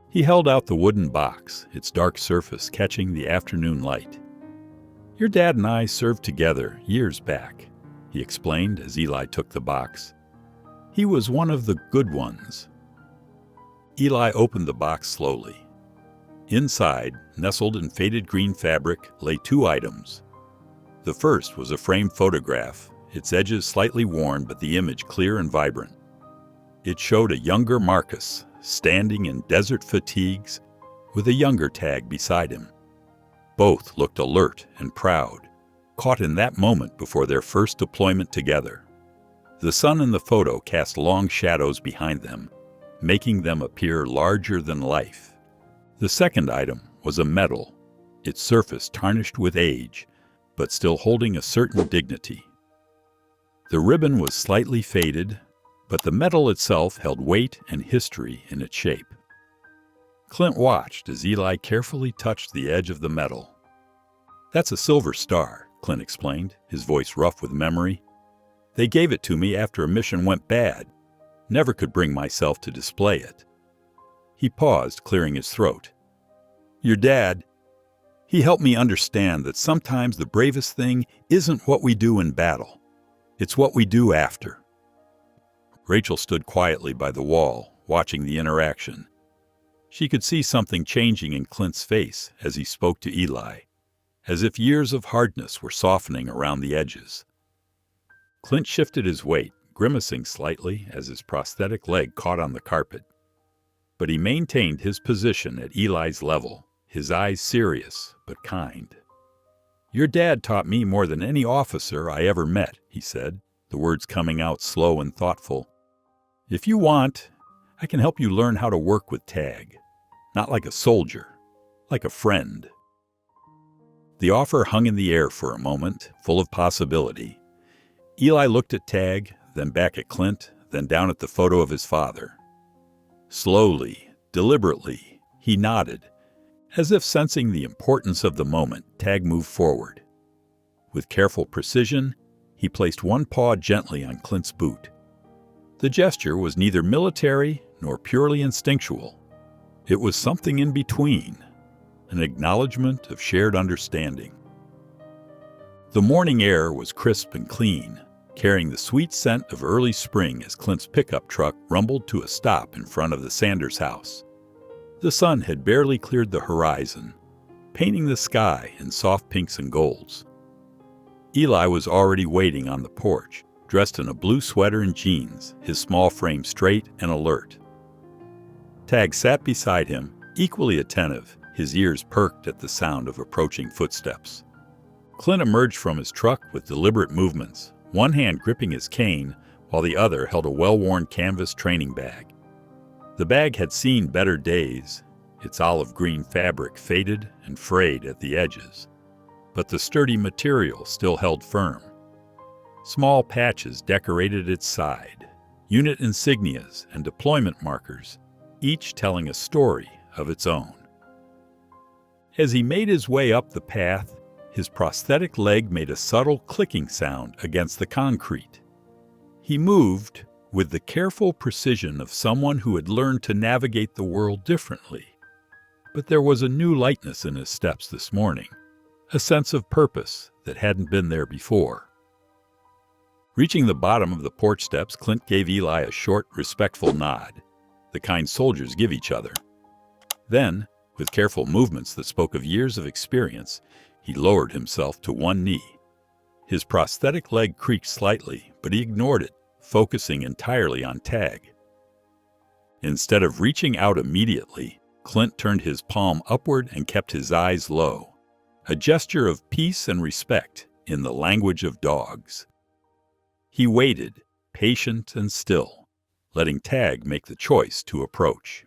He held out the wooden box, its dark surface catching the afternoon light. "Your dad and I served together years back," he explained as Eli took the box. "He was one of the good ones." Eli opened the box slowly. Inside, nestled in faded green fabric, lay 2 items. The first was a framed photograph, its edges slightly worn but the image clear and vibrant. It showed a younger Marcus, standing in desert fatigues, with a younger Tag beside him. Both looked alert and proud, caught in that moment before their first deployment together. The sun in the photo cast long shadows behind them, making them appear larger than life. The second item was a medal, its surface tarnished with age, but still holding a certain dignity. The ribbon was slightly faded, but the medal itself held weight and history in its shape. Clint watched as Eli carefully touched the edge of the medal. "That's a silver star," Clint explained, his voice rough with memory. "They gave it to me after a mission went bad. Never could bring myself to display it." He paused, clearing his throat. "Your dad, he helped me understand that sometimes the bravest thing isn't what we do in battle. It's what we do after." Rachel stood quietly by the wall, watching the interaction. She could see something changing in Clint's face as he spoke to Eli, as if years of hardness were softening around the edges. Clint shifted his weight, grimacing slightly as his prosthetic leg caught on the carpet. But he maintained his position at Eli's level, his eyes serious but kind. "Your dad taught me more than any officer I ever met," he said, the words coming out slow and thoughtful. "If you want, I can help you learn how to work with Tag. Not like a soldier, like a friend." The offer hung in the air for a moment, full of possibility. Eli looked at Tag, then back at Clint, then down at the photo of his father. Slowly, deliberately, he nodded, as if sensing the importance of the moment. Tag moved forward. With careful precision, he placed one paw gently on Clint's boot. The gesture was neither military nor purely instinctual. It was something in between, an acknowledgement of shared understanding. The morning air was crisp and clean, carrying the sweet scent of early spring as Clint's pickup truck rumbled to a stop in front of the Sanders house. The sun had barely cleared the horizon, painting the sky in soft pinks and golds. Eli was already waiting on the porch, dressed in a blue sweater and jeans, his small frame straight and alert. Tag sat beside him, equally attentive, his ears perked at the sound of approaching footsteps. Clint emerged from his truck with deliberate movements, one hand gripping his cane while the other held a well-worn canvas training bag. The bag had seen better days, its olive green fabric faded and frayed at the edges, but the sturdy material still held firm. Small patches decorated its side, unit insignias and deployment markers, each telling a story of its own. As he made his way up the path, his prosthetic leg made a subtle clicking sound against the concrete. He moved with the careful precision of someone who had learned to navigate the world differently. But there was a new lightness in his steps this morning, a sense of purpose that hadn't been there before. Reaching the bottom of the porch steps, Clint gave Eli a short, respectful nod, the kind soldiers give each other. Then, with careful movements that spoke of years of experience, he lowered himself to one knee. His prosthetic leg creaked slightly, but he ignored it, focusing entirely on Tag. Instead of reaching out immediately, Clint turned his palm upward and kept his eyes low, a gesture of peace and respect in the language of dogs. He waited, patient and still, letting Tag make the choice to approach.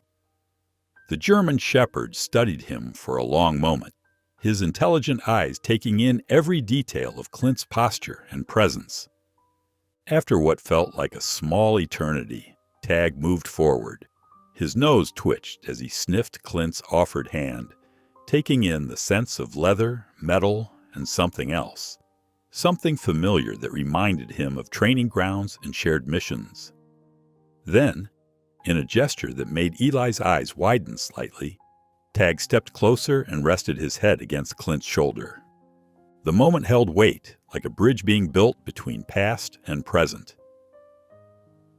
The German shepherd studied him for a long moment, his intelligent eyes taking in every detail of Clint's posture and presence. After what felt like a small eternity, Tag moved forward. His nose twitched as he sniffed Clint's offered hand, taking in the sense of leather, metal, and something else. Something familiar that reminded him of training grounds and shared missions. Then, in a gesture that made Eli's eyes widen slightly, Tag stepped closer and rested his head against Clint's shoulder. The moment held weight, like a bridge being built between past and present.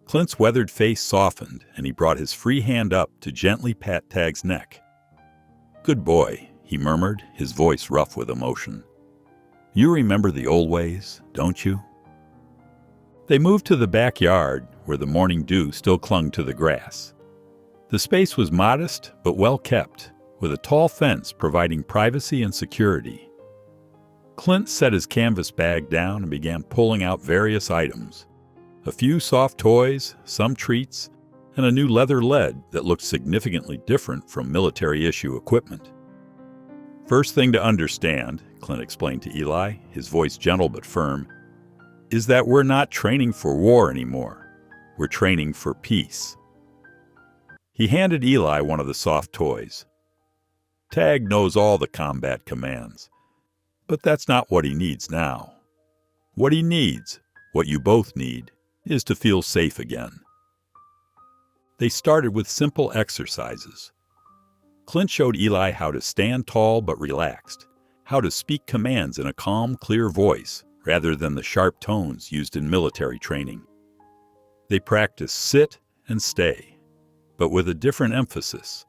Clint's weathered face softened, and he brought his free hand up to gently pat Tag's neck. "Good boy," he murmured, his voice rough with emotion. "You remember the old ways, don't you?" They moved to the backyard, where the morning dew still clung to the grass. The space was modest but well kept, with a tall fence providing privacy and security. Clint set his canvas bag down and began pulling out various items. A few soft toys, some treats, and a new leather lead that looked significantly different from military-issue equipment. "First thing to understand," Clint explained to Eli, his voice gentle but firm, "is that we're not training for war anymore. We're training for peace." He handed Eli one of the soft toys. "Tag knows all the combat commands, but that's not what he needs now. What he needs, what you both need, is to feel safe again." They started with simple exercises. Clint showed Eli how to stand tall but relaxed, how to speak commands in a calm, clear voice rather than the sharp tones used in military training. They practiced sit and stay, but with a different emphasis,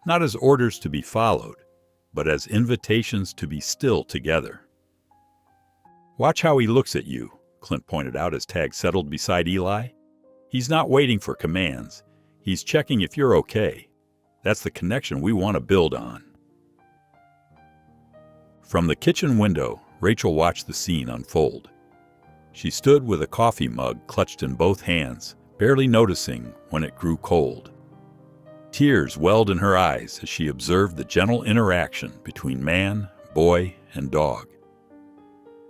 not as orders to be followed, but as invitations to be still together. "Watch how he looks at you," Clint pointed out as Tag settled beside Eli. "He's not waiting for commands. He's checking if you're okay. That's the connection we want to build on." From the kitchen window, Rachel watched the scene unfold. She stood with a coffee mug clutched in both hands, barely noticing when it grew cold. Tears welled in her eyes as she observed the gentle interaction between man, boy, and dog.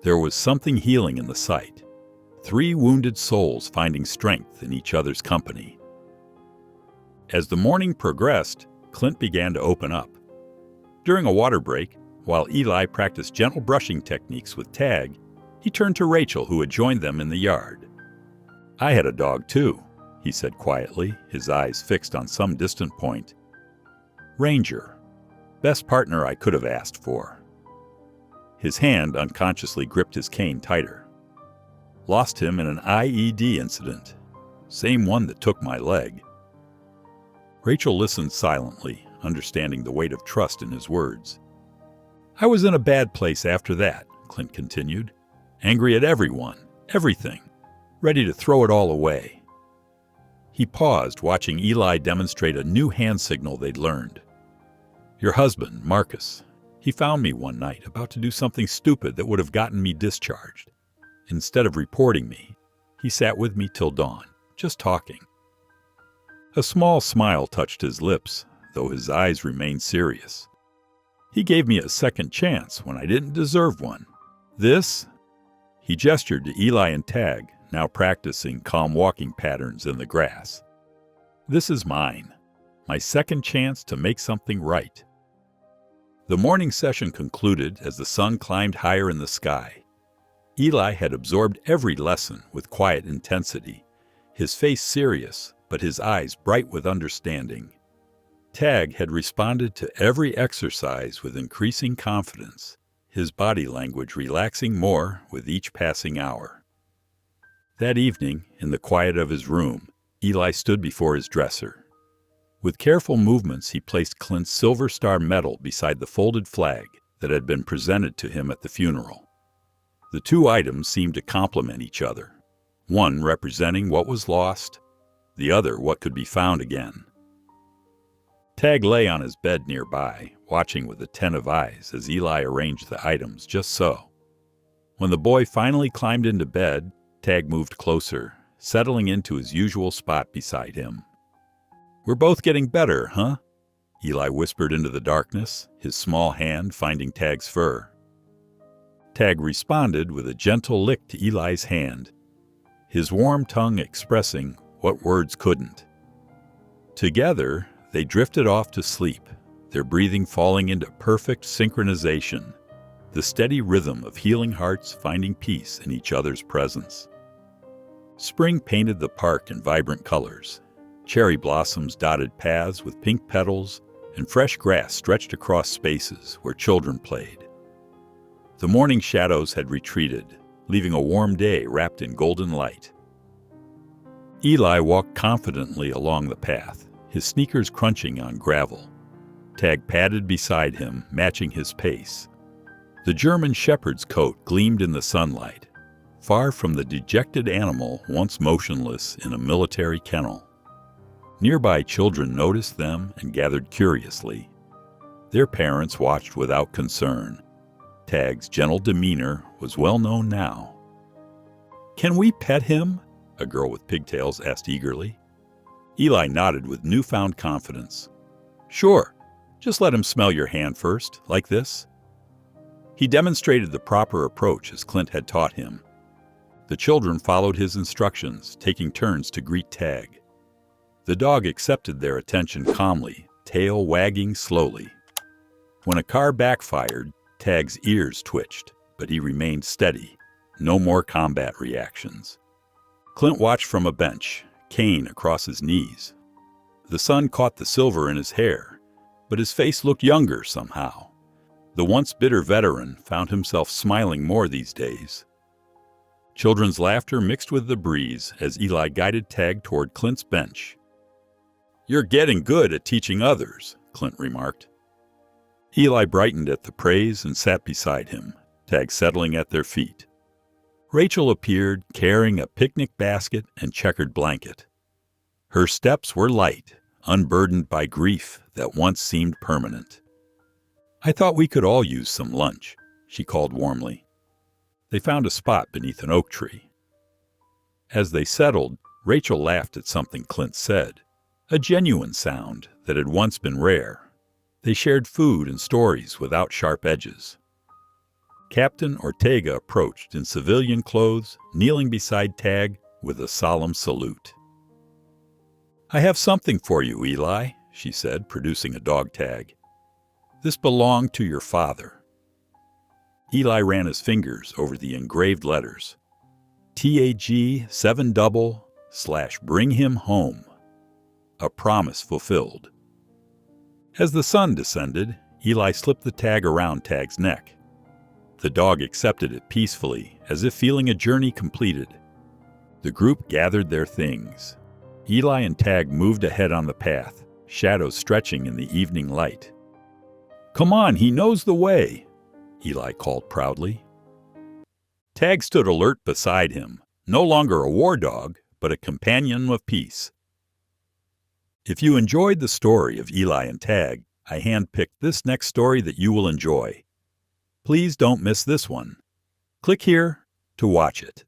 There was something healing in the sight. 3 wounded souls finding strength in each other's company. As the morning progressed, Clint began to open up. During a water break, while Eli practiced gentle brushing techniques with Tag, he turned to Rachel, who had joined them in the yard. "I had a dog too," he said quietly, his eyes fixed on some distant point. "Ranger. Best partner I could have asked for." His hand unconsciously gripped his cane tighter. "Lost him in an IED incident. Same one that took my leg." Rachel listened silently, understanding the weight of trust in his words. "I was in a bad place after that," Clint continued. "Angry at everyone, everything, ready to throw it all away." He paused, watching Eli demonstrate a new hand signal they'd learned. "Your husband, Marcus, he found me one night about to do something stupid that would have gotten me discharged. Instead of reporting me, he sat with me till dawn, just talking." A small smile touched his lips, though his eyes remained serious. "He gave me a second chance when I didn't deserve one. This," he gestured to Eli and Tag, now practicing calm walking patterns in the grass. "This is mine, my second chance to make something right." The morning session concluded as the sun climbed higher in the sky. Eli had absorbed every lesson with quiet intensity, his face serious, but his eyes bright with understanding. Tag had responded to every exercise with increasing confidence, his body language relaxing more with each passing hour. That evening, in the quiet of his room, Eli stood before his dresser. With careful movements, he placed Clint's Silver Star medal beside the folded flag that had been presented to him at the funeral. The 2 items seemed to complement each other, one representing what was lost, the other what could be found again. Tag lay on his bed nearby, watching with attentive eyes as Eli arranged the items just so. When the boy finally climbed into bed, Tag moved closer, settling into his usual spot beside him. "We're both getting better, huh?" Eli whispered into the darkness, his small hand finding Tag's fur. Tag responded with a gentle lick to Eli's hand, his warm tongue expressing what words couldn't. Together, they drifted off to sleep, their breathing falling into perfect synchronization, the steady rhythm of healing hearts finding peace in each other's presence. Spring painted the park in vibrant colors. Cherry blossoms dotted paths with pink petals, and fresh grass stretched across spaces where children played. The morning shadows had retreated, leaving a warm day wrapped in golden light. Eli walked confidently along the path, his sneakers crunching on gravel. Tag padded beside him, matching his pace. The German shepherd's coat gleamed in the sunlight, far from the dejected animal once motionless in a military kennel. Nearby children noticed them and gathered curiously. Their parents watched without concern. Tag's gentle demeanor was well known now. "Can we pet him?" a girl with pigtails asked eagerly. Eli nodded with newfound confidence. "Sure, just let him smell your hand first, like this." He demonstrated the proper approach as Clint had taught him. The children followed his instructions, taking turns to greet Tag. The dog accepted their attention calmly, tail wagging slowly. When a car backfired, Tag's ears twitched, but he remained steady. No more combat reactions. Clint watched from a bench, cane across his knees. The sun caught the silver in his hair, but his face looked younger somehow. The once bitter veteran found himself smiling more these days. Children's laughter mixed with the breeze as Eli guided Tag toward Clint's bench. "You're getting good at teaching others," Clint remarked. Eli brightened at the praise and sat beside him, Tag settling at their feet. Rachel appeared, carrying a picnic basket and checkered blanket. Her steps were light, unburdened by grief that once seemed permanent. "I thought we could all use some lunch," she called warmly. They found a spot beneath an oak tree. As they settled, Rachel laughed at something Clint said, a genuine sound that had once been rare. They shared food and stories without sharp edges. Captain Ortega approached in civilian clothes, kneeling beside Tag with a solemn salute. "I have something for you, Eli," she said, producing a dog tag. "This belonged to your father." Eli ran his fingers over the engraved letters. TAG 7/bring him home. A promise fulfilled. As the sun descended, Eli slipped the tag around Tag's neck. The dog accepted it peacefully, as if feeling a journey completed. The group gathered their things. Eli and Tag moved ahead on the path, shadows stretching in the evening light. "Come on, he knows the way," Eli called proudly. Tag stood alert beside him, no longer a war dog, but a companion of peace. If you enjoyed the story of Eli and Tag, I handpicked this next story that you will enjoy. Please don't miss this one. Click here to watch it.